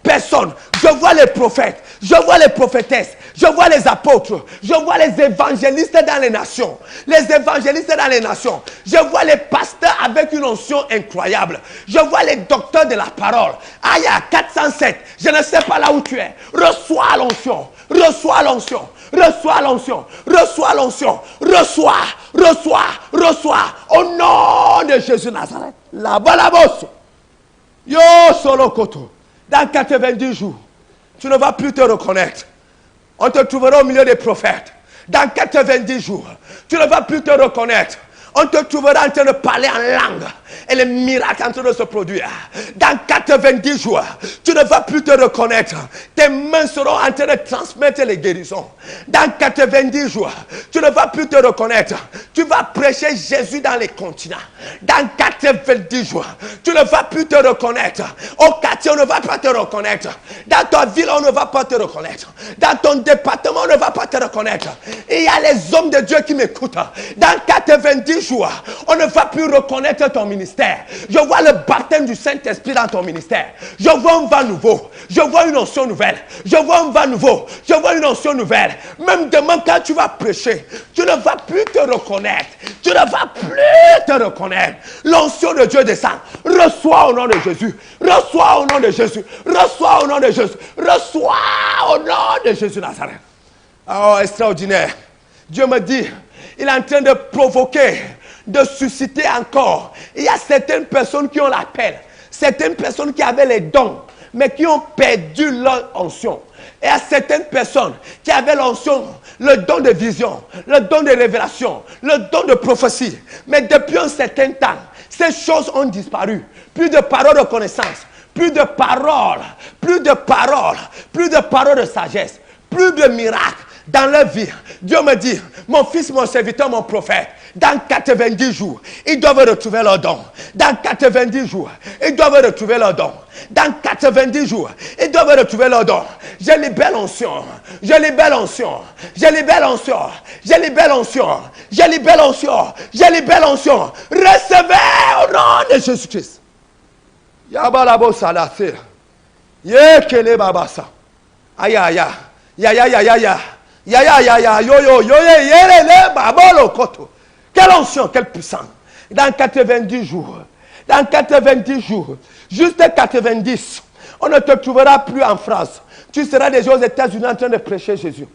personnes. Je vois les prophètes, je vois les prophétesses, je vois les apôtres, je vois les évangélistes dans les nations. Les évangélistes dans les nations. Je vois les pasteurs avec une onction incroyable. Je vois les docteurs de la parole. Aïe, 407. Je ne sais pas là où tu es. Reçois l'onction. Reçois l'onction. Reçois l'onction. Reçois l'onction. Reçois. Au nom de Jésus Nazareth. La balabos. Yo solo koto. Dans 90 jours, tu ne vas plus te reconnaître. On te trouvera au milieu des prophètes. Dans 90 jours, tu ne vas plus te reconnaître. On te trouvera en train de parler en langue. Et les miracles en train de se produire. Dans 90 jours, tu ne vas plus te reconnaître. Tes mains seront en train de transmettre les guérisons. Dans 90 jours, tu ne vas plus te reconnaître. Tu vas prêcher Jésus dans les continents. Dans 90 jours, tu ne vas plus te reconnaître. Au quartier, on ne va pas te reconnaître. Dans ta ville, on ne va pas te reconnaître. Dans ton département, on ne va pas te reconnaître. Et il y a les hommes de Dieu qui m'écoutent. Dans 90 jours, on ne va plus reconnaître ton ministère. Je vois le baptême du Saint-Esprit dans ton ministère. Je vois un vent nouveau. Je vois une onction nouvelle. Je vois un vent nouveau. Je vois une onction nouvelle. Même demain, quand tu vas prêcher, tu ne vas plus te reconnaître. Tu ne vas plus te reconnaître. L'onction de Dieu descend. Reçois au nom de Jésus. Reçois au nom de Jésus. Reçois au nom de Jésus. Reçois au nom de Jésus Nazareth. Oh, extraordinaire. Dieu me dit, il est en train de provoquer, de susciter encore. Il y a certaines personnes qui ont l'appel, certaines personnes qui avaient les dons, mais qui ont perdu leur onction. Et il y a certaines personnes qui avaient l'onction, le don de vision, le don de révélation, le don de prophétie. Mais depuis un certain temps, ces choses ont disparu. Plus de paroles de connaissance, plus de paroles de sagesse, plus de miracles dans leur vie. Dieu me dit, mon fils, mon serviteur, mon prophète, dans 90 jours, ils doivent retrouver leur don. Dans 90 jours, ils doivent retrouver leur don. Dans 90 jours, ils doivent retrouver leur don. Je libère l'onction. Je libère l'onction. Je libère l'onction. Je libère l'onction. Je libère l'onction. Je libère l'onction. Recevez au nom de Jésus-Christ. Yabalabo salasir. Yekele babasa. Aïe aïe aïe. Ya ya ya ya ya. Ya ya ya ya. Yo yo yo ye yelele babolo koto. Quelle onction, quelle puissance. Dans 90 jours. Dans 90 jours. Juste 90. On ne te trouvera plus en France. Tu seras déjà aux États-Unis en train de prêcher Jésus.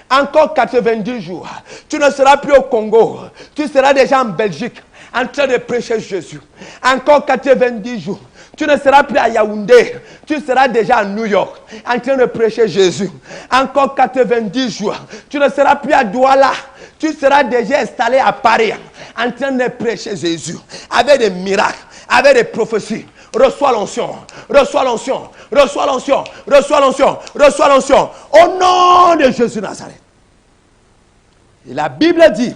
Encore 90 jours. Tu ne seras plus au Congo. Tu seras déjà en Belgique en train de prêcher Jésus. Encore 90 jours. Tu ne seras plus à Yaoundé. Tu seras déjà à New York en train de prêcher Jésus. Encore 90 jours. Tu ne seras plus à Douala. Tu seras déjà installé à Paris en train de prêcher Jésus. Avec des miracles, avec des prophéties. Reçois l'onction. Reçois l'onction. Reçois l'onction. Reçois l'onction. Reçois l'onction. Au nom de Jésus Nazareth. Et la Bible dit,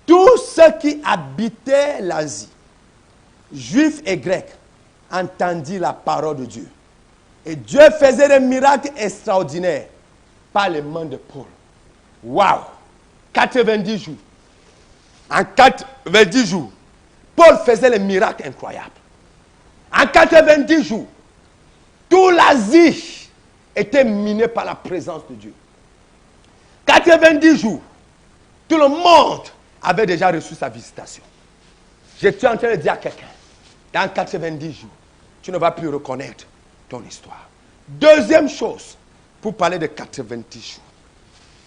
tous ceux qui habitaient l'Asie, Juifs et Grecs, entendirent la parole de Dieu. Et Dieu faisait des miracles extraordinaires par les mains de Paul. Waouh! 90 jours. En 90 jours, Paul faisait des miracles incroyables. En 90 jours, toute l'Asie était minée par la présence de Dieu. 90 jours, tout le monde avait déjà reçu sa visitation. Je suis en train de dire à quelqu'un, dans 90 jours, tu ne vas plus reconnaître ton histoire. Deuxième chose, pour parler de 90 jours.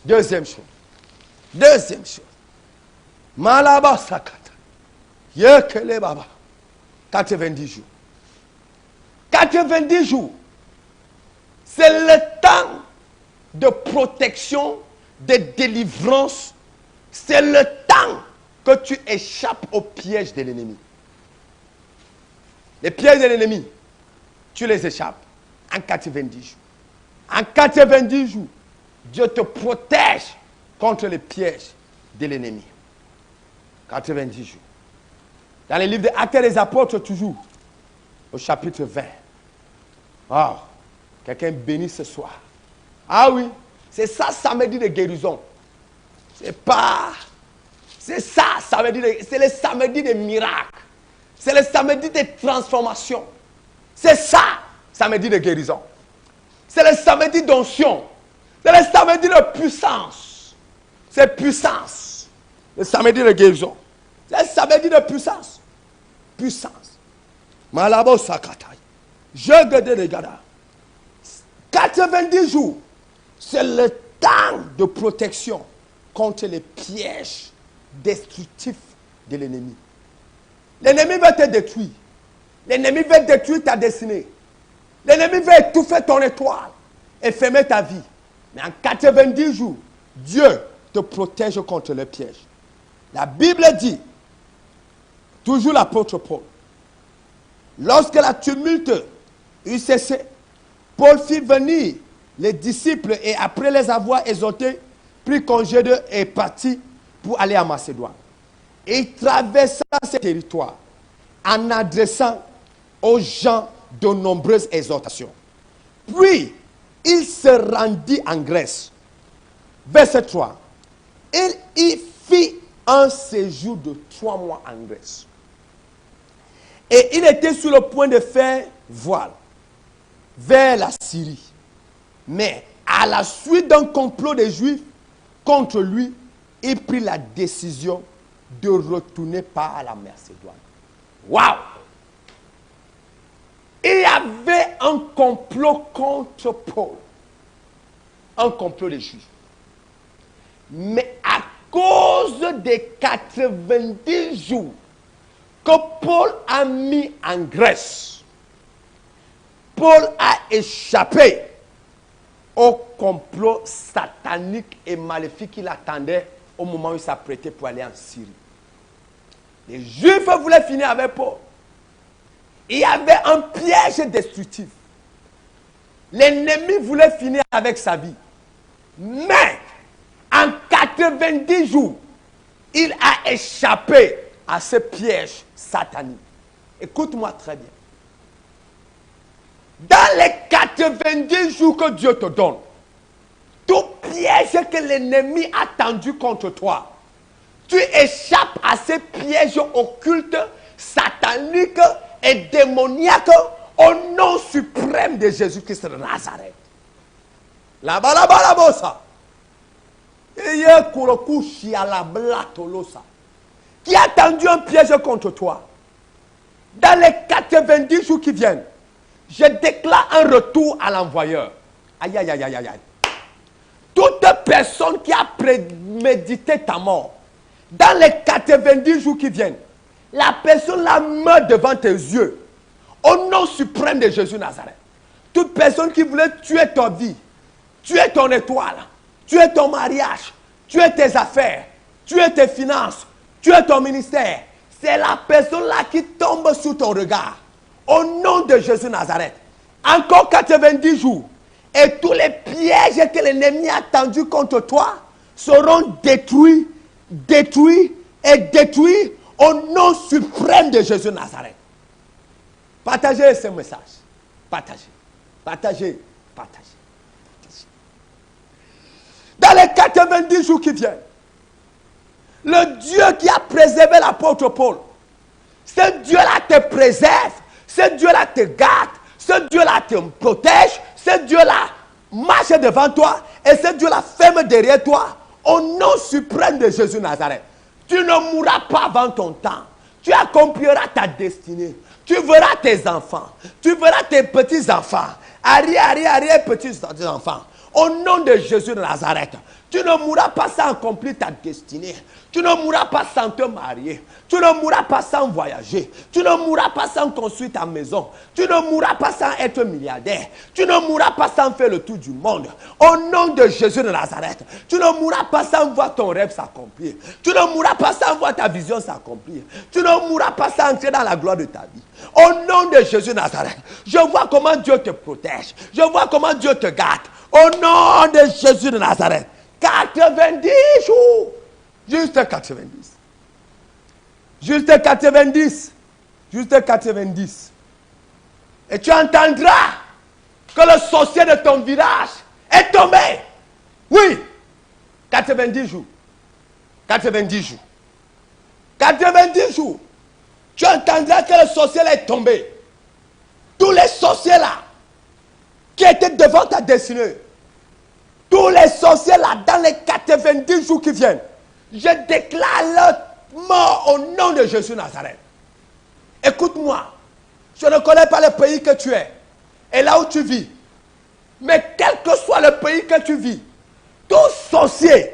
Deuxième chose. Malaba sakata. Yekele baba. 90 jours. 90 jours. C'est le temps de protection, de délivrance. C'est le temps que tu échappes au piège de l'ennemi. Les pièges de l'ennemi, tu les échappes en 90 jours. En 90 jours, Dieu te protège contre les pièges de l'ennemi. 90 jours. Dans les livres des Actes des Apôtres, toujours, au chapitre 20. Oh, quelqu'un béni ce soir. Ah oui, c'est ça, samedi de guérison. C'est ça, c'est le samedi des miracles. C'est le samedi des transformations. C'est ça, samedi de guérison. C'est le samedi d'onction. C'est le samedi de puissance. C'est puissance. Le samedi de guérison. C'est le samedi de puissance. Puissance. Malabo Sakatai. Je regarde les gars. 90 jours. C'est le temps de protection contre les pièges destructifs de l'ennemi. L'ennemi veut te détruire. L'ennemi veut détruire ta destinée. L'ennemi veut étouffer ton étoile et fermer ta vie. Mais en 90 jours, Dieu te protège contre les pièges. La Bible dit, toujours l'apôtre Paul, lorsque la tumulte eut cessé, Paul fit venir les disciples et après les avoir exhortés, prit congé d'eux et partit pour aller à Macédoine. Et il traversa ce territoire en adressant aux gens de nombreuses exhortations. Puis, il se rendit en Grèce. Verset 3. Il y fit un séjour de 3 mois en Grèce. Et il était sur le point de faire voile vers la Syrie. Mais à la suite d'un complot des Juifs contre lui, il prit la décision de retourner par la Macédoine. Waouh! Il y avait un complot contre Paul. Un complot des Juifs. Mais à cause des 90 jours que Paul a mis en Grèce, Paul a échappé au complot satanique et maléfique qu'il attendait au moment où il s'apprêtait pour aller en Syrie. Les Juifs voulaient finir avec Paul. Il y avait un piège destructif. L'ennemi voulait finir avec sa vie. Mais en 90 jours, il a échappé à ce piège satanique. Écoute-moi très bien. Dans les 90 jours que Dieu te donne, tout piège que l'ennemi a tendu contre toi, tu échappes à ces pièges occultes, sataniques et démoniaques au nom suprême de Jésus-Christ de Nazareth. Qui a tendu un piège contre toi? Dans les 90 jours qui viennent, je déclare un retour à l'envoyeur. Aïe, aïe, aïe, aïe, aïe. Toute personne qui a prémédité ta mort, dans les 90 jours qui viennent, la personne la meurt devant tes yeux. Au nom suprême de Jésus Nazareth. Toute personne qui voulait tuer ta vie, tuer ton étoile, tuer ton mariage, tuer tes affaires, tuer tes finances, tuer ton ministère, c'est la personne là qui tombe sous ton regard. Au nom de Jésus Nazareth. Encore 90 jours. Et tous les pièges que l'ennemi a tendus contre toi seront détruits, détruits et détruits au nom suprême de Jésus Nazareth. Partagez ce message. Partagez. Partagez. Partagez. Dans les 90 jours qui viennent, le Dieu qui a préservé l'apôtre Paul, ce Dieu-là te préserve, ce Dieu-là te garde, ce Dieu-là te protège, ce Dieu-là marche devant toi et ce Dieu-là ferme derrière toi au nom suprême de Jésus Nazareth. Tu ne mourras pas avant ton temps. Tu accompliras ta destinée. Tu verras tes enfants. Tu verras tes petits-enfants. Arrière petits-enfants. Au nom de Jésus de Nazareth, tu ne mourras pas sans accomplir ta destinée. Tu ne mourras pas sans te marier. Tu ne mourras pas sans voyager. Tu ne mourras pas sans construire ta maison. Tu ne mourras pas sans être milliardaire. Tu ne mourras pas sans faire le tour du monde. Au nom de Jésus de Nazareth, tu ne mourras pas sans voir ton rêve s'accomplir. Tu ne mourras pas sans voir ta vision s'accomplir. Tu ne mourras pas sans entrer dans la gloire de ta vie. Au nom de Jésus de Nazareth, je vois comment Dieu te protège. Je vois comment Dieu te garde. Au nom de Jésus de Nazareth, 90 jours. Juste 90. Juste 90. Juste 90. Et tu entendras que le sorcier de ton village est tombé. Oui. 90 jours. 90 jours. 90 jours. Tu entendras que le sorcier est tombé. Tous les sorciers là qui étaient devant ta destinée. Tous les sorciers là dans les 90 jours qui viennent. Je déclare leur mort au nom de Jésus Nazareth. Écoute-moi. Je ne connais pas le pays que tu es et là où tu vis. Mais quel que soit le pays que tu vis, tout sorcier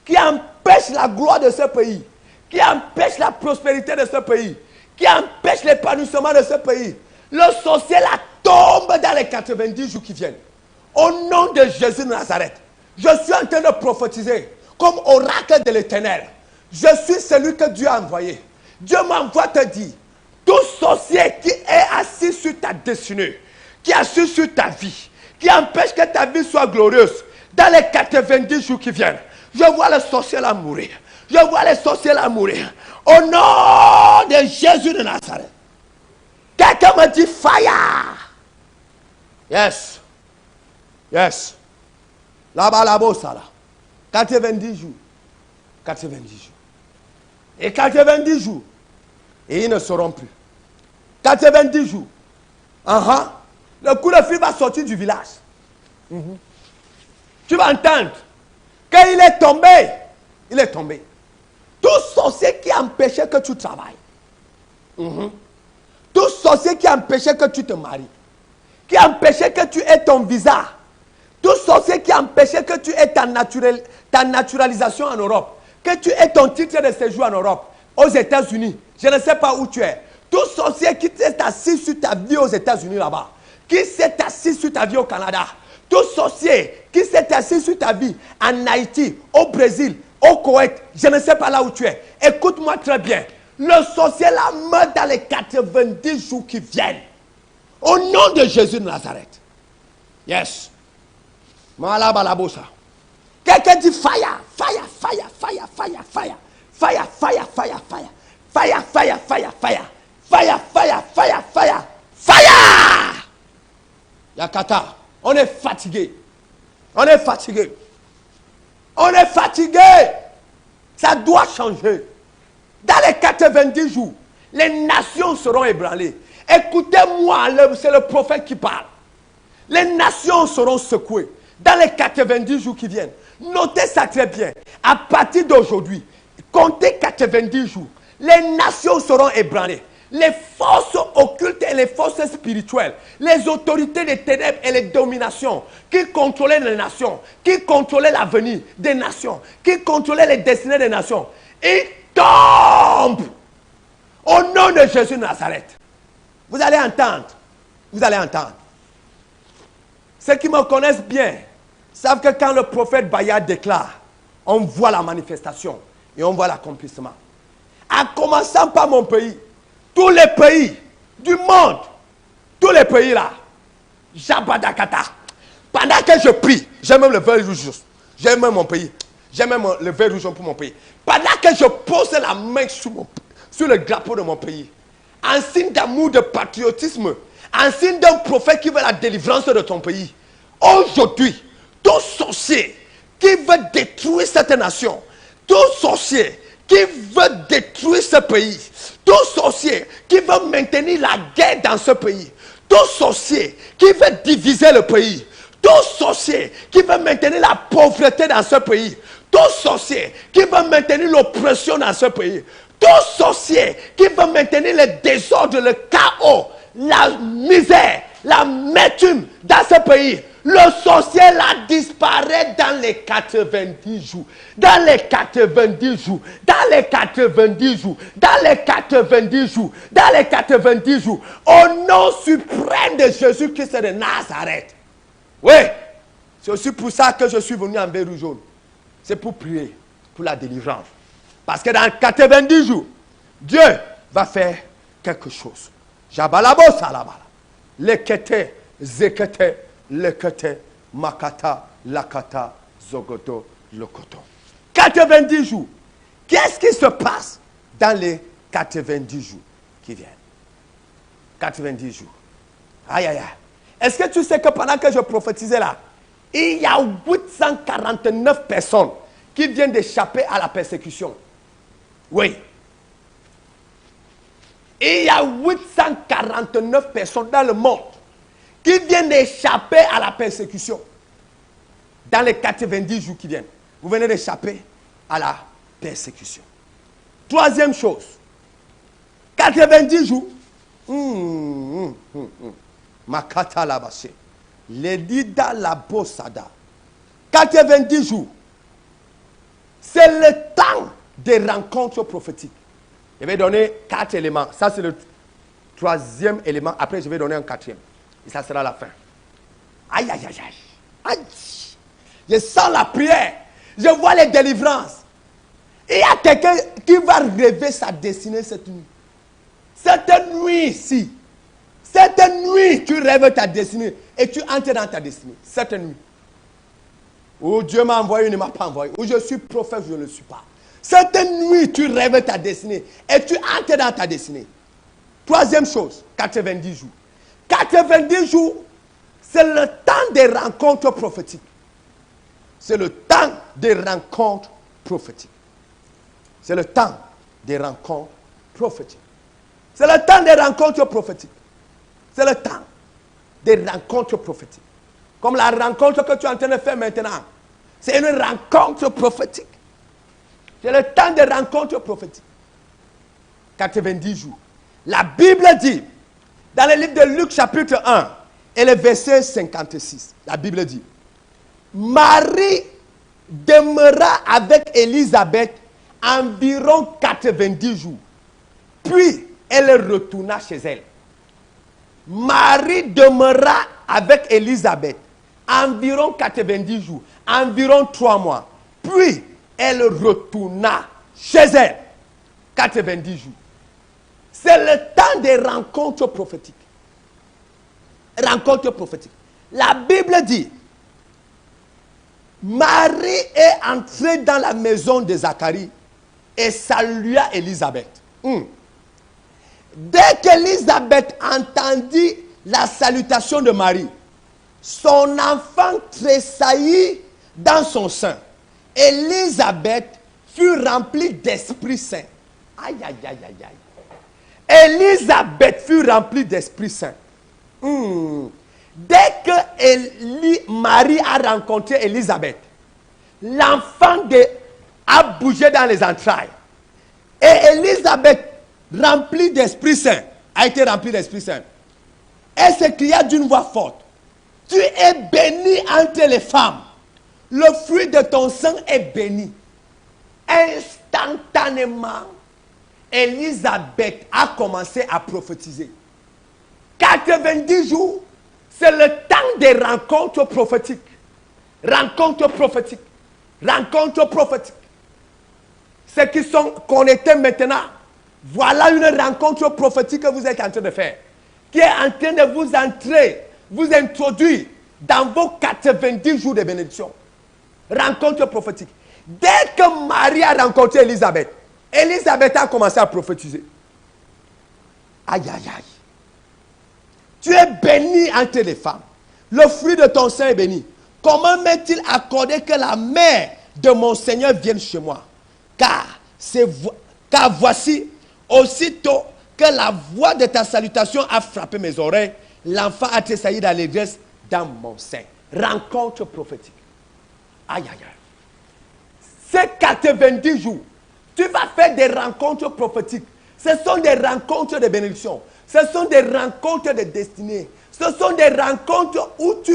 qui empêche la gloire de ce pays, qui empêche la prospérité de ce pays, qui empêche l'épanouissement de ce pays, le sorcier là tombe dans les 90 jours qui viennent. Au nom de Jésus de Nazareth, je suis en train de prophétiser comme oracle de l'Éternel. Je suis celui que Dieu a envoyé. Dieu m'envoie te dire, tout sorcier qui est assis sur ta destinée, qui est assis sur ta vie, qui empêche que ta vie soit glorieuse, dans les 90 jours qui viennent, je vois le sorcier là mourir. Je vois les sorciers là mourir. Au nom de Jésus de Nazareth. Quelqu'un me dit fire. Yes. Yes. Là-bas, là-bas, ça là. 90 jours. 90 jours. Et 90 jours. Et ils ne seront plus. 90 jours. Le coup de fil va sortir du village. Tu vas entendre. Quand il est tombé, il est tombé. Tout sorcier qui empêchait que tu travailles. Tout sorcier qui empêchait que tu te maries. Qui empêchait que tu aies ton visa. Tout sorcier qui empêchait que tu aies ta naturalisation en Europe. Que tu aies ton titre de séjour en Europe. Aux États-Unis. Je ne sais pas où tu es. Tout sorcier qui s'est assis sur ta vie aux États-Unis là-bas. Qui s'est assis sur ta vie au Canada. Tout sorcier qui s'est assis sur ta vie en Haïti, au Brésil, au Koweït. Je ne sais pas là où tu es. Écoute-moi très bien. Le sorcier là meurt dans les 90 jours qui viennent. Au nom de Jésus de Nazareth. Yes. Malabalabosa. Quelqu'un dit fire, fire, fire, fire, fire, fire. Fire, fire, fire, fire. Fire, fire, fire, fire. Fire, fire, fire, fire. Fire! Yakata, on est fatigué. On est fatigué. On est fatigué. Ça doit changer. Dans les 90 jours, les nations seront ébranlées. Écoutez-moi, c'est le prophète qui parle. Les nations seront secouées. Dans les 90 jours qui viennent. Notez ça très bien. À partir d'aujourd'hui, comptez 90 jours. Les nations seront ébranlées. Les forces occultes et les forces spirituelles, les autorités des ténèbres et les dominations qui contrôlaient les nations, qui contrôlaient l'avenir des nations, qui contrôlaient les destinées des nations, ils tombent au nom de Jésus de Nazareth. Vous allez entendre. Vous allez entendre. Ceux qui me connaissent bien savent que quand le prophète Bayard déclare, on voit la manifestation et on voit l'accomplissement. En commençant par mon pays, tous les pays du monde, tous les pays là, Jabadakata. Pendant que je prie, j'ai même le vert rouge. J'ai même mon pays. J'ai même le vert rouge pour mon pays. Pendant que je pose la main sur le drapeau de mon pays, en signe d'amour, de patriotisme, en signe d'un prophète qui veut la délivrance de ton pays. Aujourd'hui, tout sorcier qui veut détruire cette nation, tout sorcier qui veut détruire ce pays, tout sorcier qui veut maintenir la guerre dans ce pays, tout sorcier qui veut diviser le pays, tout sorcier qui veut maintenir la pauvreté dans ce pays, tout sorcier qui veut maintenir l'oppression dans ce pays, tout sorcier qui veut maintenir le désordre, le chaos, la misère, l'amertume dans ce pays, Le sorcier là disparaît dans les 90 jours. Dans les 90 jours. Dans les 90 jours. Dans les 90 jours. Dans les 90 jours. Au nom suprême de Jésus-Christ de Nazareth. Oui. C'est aussi pour ça que je suis venu en verre jaune. C'est pour prier pour la délivrance. Parce que dans 90 jours, Dieu va faire quelque chose. Jabalabo salabala. Lekete, zekete, lekete, makata, lakata, zogoto, lokoto. 90 jours. Qu'est-ce qui se passe dans les 90 jours qui viennent? 90 jours. Aïe, aïe, aïe. Est-ce que tu sais que pendant que je prophétisais là, il y a 849 personnes qui viennent d'échapper à la persécution? Oui. Il y a 849 personnes dans le monde qui viennent d'échapper à la persécution. Dans les 90 jours qui viennent. Vous venez d'échapper à la persécution. Troisième chose. 90 jours. Makata labase. Ledida labosada. 90 jours. C'est le temps des rencontres prophétiques. Je vais donner 4 éléments. Ça, c'est le troisième élément. Après, je vais donner un quatrième. Et ça sera la fin. Aïe, aïe, aïe, aïe. Aïe. Je sens la prière. Je vois les délivrances. Il y a quelqu'un qui va rêver sa destinée cette nuit. Cette nuit ici. Cette nuit, tu rêves ta destinée. Et tu entres dans ta destinée. Cette nuit. Oh, Dieu m'a envoyé, il ne m'a pas envoyé. Ou je suis prophète, je ne le suis pas. Cette nuit, tu rêves ta destinée. Et tu entres dans ta destinée. Troisième chose, 90 jours. 90 jours, c'est le temps des rencontres prophétiques. C'est le temps des rencontres prophétiques. C'est le temps des rencontres prophétiques. C'est le temps des rencontres prophétiques. C'est le temps des rencontres prophétiques. Comme la rencontre que tu es en train de faire maintenant. C'est une rencontre prophétique. C'est le temps des rencontres prophétiques. 90 jours. La Bible dit, dans le livre de Luc chapitre 1, et le verset 56, la Bible dit, Marie demeura avec Élisabeth environ 90 jours. Puis, elle retourna chez elle. Marie demeura avec Élisabeth environ 90 jours, environ 3 mois. Puis, elle retourna chez elle. 90 jours. C'est le temps des rencontres prophétiques. Rencontres prophétiques. La Bible dit, Marie est entrée dans la maison de Zacharie et salua Élisabeth. Dès qu'Élisabeth entendit la salutation de Marie, son enfant tressaillit dans son sein. Élisabeth fut remplie d'Esprit Saint. Aïe, aïe, aïe, aïe, aïe. Élisabeth fut remplie d'Esprit Saint. Dès que Marie a rencontré Élisabeth, l'enfant a bougé dans les entrailles. Et Élisabeth, remplie d'Esprit Saint, a été remplie d'Esprit Saint. Elle s'écria d'une voix forte, tu es bénie entre les femmes. Le fruit de ton sein est béni. Instantanément, Élisabeth a commencé à prophétiser. 90 jours, c'est le temps des rencontres prophétiques. Rencontres prophétiques. Rencontres prophétiques. Ceux qui sont connectés maintenant, voilà une rencontre prophétique que vous êtes en train de faire. Qui est en train de vous entrer, vous introduire dans vos 90 jours de bénédiction. Rencontre prophétique. Dès que Marie a rencontré Élisabeth, Élisabeth a commencé à prophétiser. Aïe, aïe, aïe. Tu es béni entre les femmes. Le fruit de ton sein est béni. Comment m'est-il accordé que la mère de mon Seigneur vienne chez moi? Car voici, aussitôt que la voix de ta salutation a frappé mes oreilles, l'enfant a tressailli d'allégresse dans mon sein. Rencontre prophétique. Aïe, aïe, aïe. Ces 90 jours, tu vas faire des rencontres prophétiques. Ce sont des rencontres de bénédiction. Ce sont des rencontres de destinée. Ce sont des rencontres où tu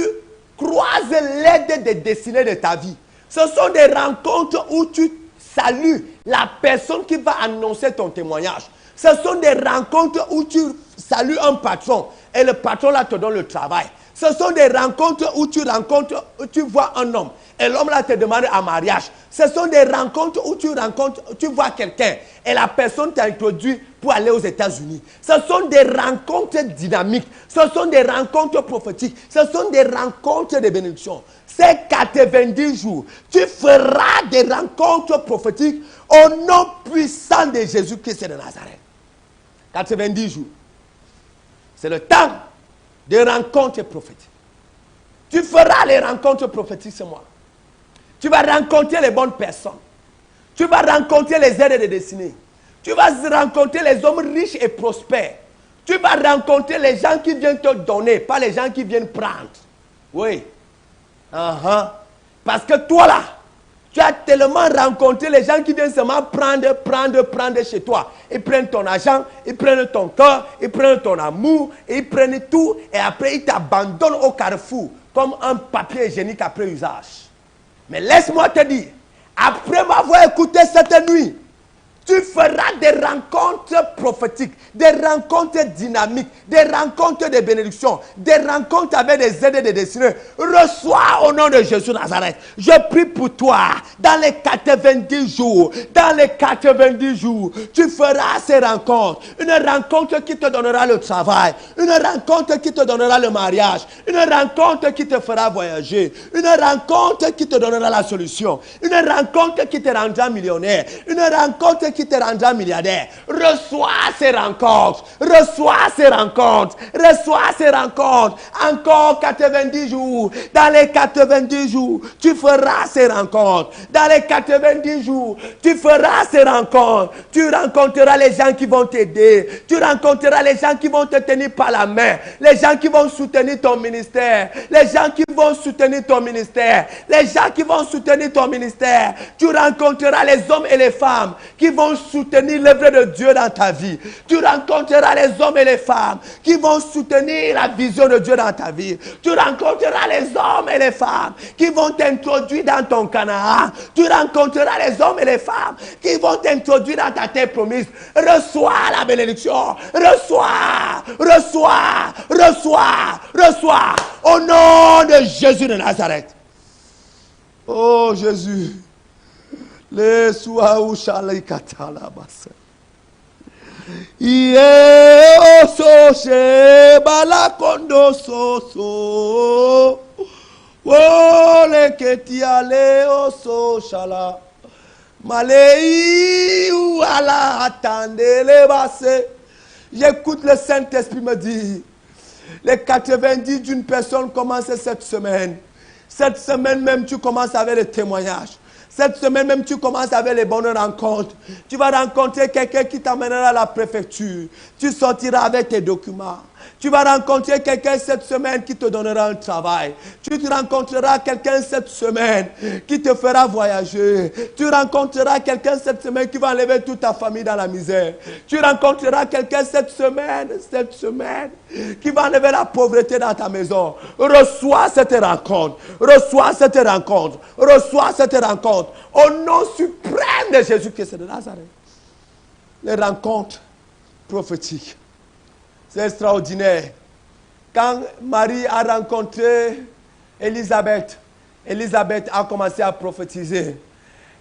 croisent l'aide des destinées de ta vie. Ce sont des rencontres où tu salues la personne qui va annoncer ton témoignage. Ce sont des rencontres où tu salues un patron et le patron là te donne le travail. Ce sont des rencontres où tu vois un homme et l'homme là te demande en mariage. Ce sont des rencontres où tu vois quelqu'un et la personne t'introduit pour aller aux États-Unis. Ce sont des rencontres dynamiques. Ce sont des rencontres prophétiques. Ce sont des rencontres de bénédiction. Ces 90 jours, tu feras des rencontres prophétiques au nom puissant de Jésus-Christ de Nazareth. 90 jours. C'est le temps de rencontres prophétiques. Tu feras les rencontres prophétiques ce mois. Tu vas rencontrer les bonnes personnes. Tu vas rencontrer les aides de destinée. Tu vas rencontrer les hommes riches et prospères. Tu vas rencontrer les gens qui viennent te donner, pas les gens qui viennent prendre. Oui. Parce que toi là, tu as tellement rencontré les gens qui viennent seulement prendre chez toi. Ils prennent ton argent, ils prennent ton cœur, ils prennent ton amour, ils prennent tout et après ils t'abandonnent au carrefour comme un papier hygiénique après usage. Mais laisse-moi te dire, après m'avoir écouté cette nuit, tu feras des rencontres prophétiques, des rencontres dynamiques, des rencontres de bénédiction, des rencontres avec des aides de destinée. Reçois au nom de Jésus Nazareth. Je prie pour toi, dans les 90 jours, tu feras ces rencontres. Une rencontre qui te donnera le travail, une rencontre qui te donnera le mariage, une rencontre qui te fera voyager, une rencontre qui te donnera la solution, une rencontre qui te rendra millionnaire, une rencontre qui te rendra milliardaire. Reçois ces rencontres. Reçois ces rencontres. Reçois ces rencontres. Encore 90 jours. Dans les 90 jours, tu feras ces rencontres. Dans les 90 jours, tu feras ces rencontres. Tu rencontreras les gens qui vont t'aider. Tu rencontreras les gens qui vont te tenir par la main. Les gens qui vont soutenir ton ministère. Les gens qui vont soutenir ton ministère. Les gens qui vont soutenir ton ministère. Tu rencontreras les hommes et les femmes qui vont soutenir l'œuvre de Dieu dans ta vie. Tu rencontreras les hommes et les femmes qui vont soutenir la vision de Dieu dans ta vie. Tu rencontreras les hommes et les femmes qui vont t'introduire dans ton Canaan. Tu rencontreras les hommes et les femmes qui vont t'introduire dans ta terre promise. Reçois la bénédiction. Reçois, reçois, reçois, reçois. Au nom de Jésus de Nazareth. Oh Jésus. Le soa ou chalai katala basa. Ie oso she balakondo soso. Wole ketia le oso shala. Malei ou ala attendez le basse. J'écoute le Saint-Esprit me dire. Les 90 d'une personne commencent cette semaine. Cette semaine même tu commences avec les témoignages. Cette semaine même, tu commences avec les bonnes rencontres. Tu vas rencontrer quelqu'un qui t'amènera à la préfecture. Tu sortiras avec tes documents. Tu vas rencontrer quelqu'un cette semaine qui te donnera un travail. Tu rencontreras quelqu'un cette semaine qui te fera voyager. Tu rencontreras quelqu'un cette semaine qui va enlever toute ta famille dans la misère. Tu rencontreras quelqu'un cette semaine qui va enlever la pauvreté dans ta maison. Reçois cette rencontre. Reçois cette rencontre. Reçois cette rencontre. Au nom suprême de Jésus-Christ de Nazareth. Les rencontres prophétiques. C'est extraordinaire. Quand Marie a rencontré Élisabeth, Élisabeth a commencé à prophétiser.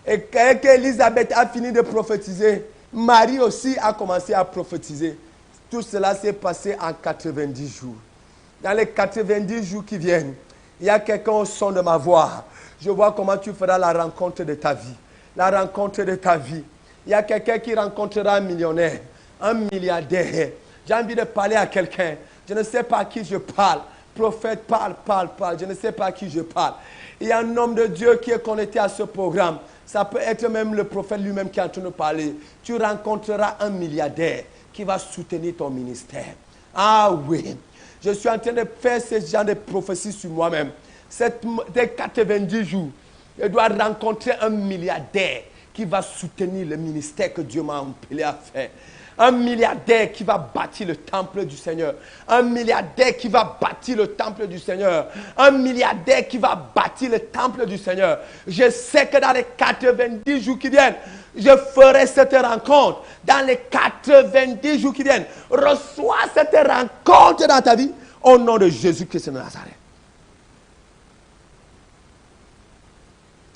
Et quand Élisabeth a fini de prophétiser, Marie aussi a commencé à prophétiser. Tout cela s'est passé en 90 jours. Dans les 90 jours qui viennent, il y a quelqu'un au son de ma voix. Je vois comment tu feras la rencontre de ta vie. La rencontre de ta vie. Il y a quelqu'un qui rencontrera un millionnaire, un milliardaire. J'ai envie de parler à quelqu'un. Je ne sais pas à qui je parle. Prophète, parle. Je ne sais pas à qui je parle. Il y a un homme de Dieu qui est connecté à ce programme. Ça peut être même le prophète lui-même qui est en train de parler. Tu rencontreras un milliardaire qui va soutenir ton ministère. Ah oui. Je suis en train de faire ce genre de prophétie sur moi-même. Dès 90 jours, je dois rencontrer un milliardaire qui va soutenir le ministère que Dieu m'a appelé à faire. Un milliardaire qui va bâtir le temple du Seigneur. Un milliardaire qui va bâtir le temple du Seigneur. Un milliardaire qui va bâtir le temple du Seigneur. Je sais que dans les 90 jours qui viennent, je ferai cette rencontre. Dans les 90 jours qui viennent, reçois cette rencontre dans ta vie au nom de Jésus-Christ de Nazareth.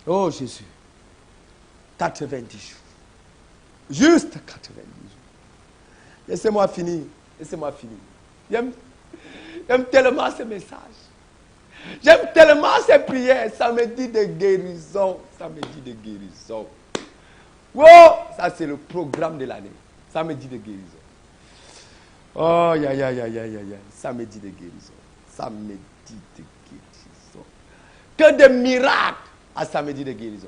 Oh Jésus, 90 jours. Juste 90 jours. Laissez-moi finir. Laissez-moi finir. J'aime tellement ces messages. J'aime tellement ces prières. Ça me dit de guérison. Ça me dit de guérison. Wow! Ça, c'est le programme de l'année. Ça me dit de guérison. Oh, ça me dit de guérison. Ça me dit de guérison. Que de miracles. Ah, ça me dit de guérison.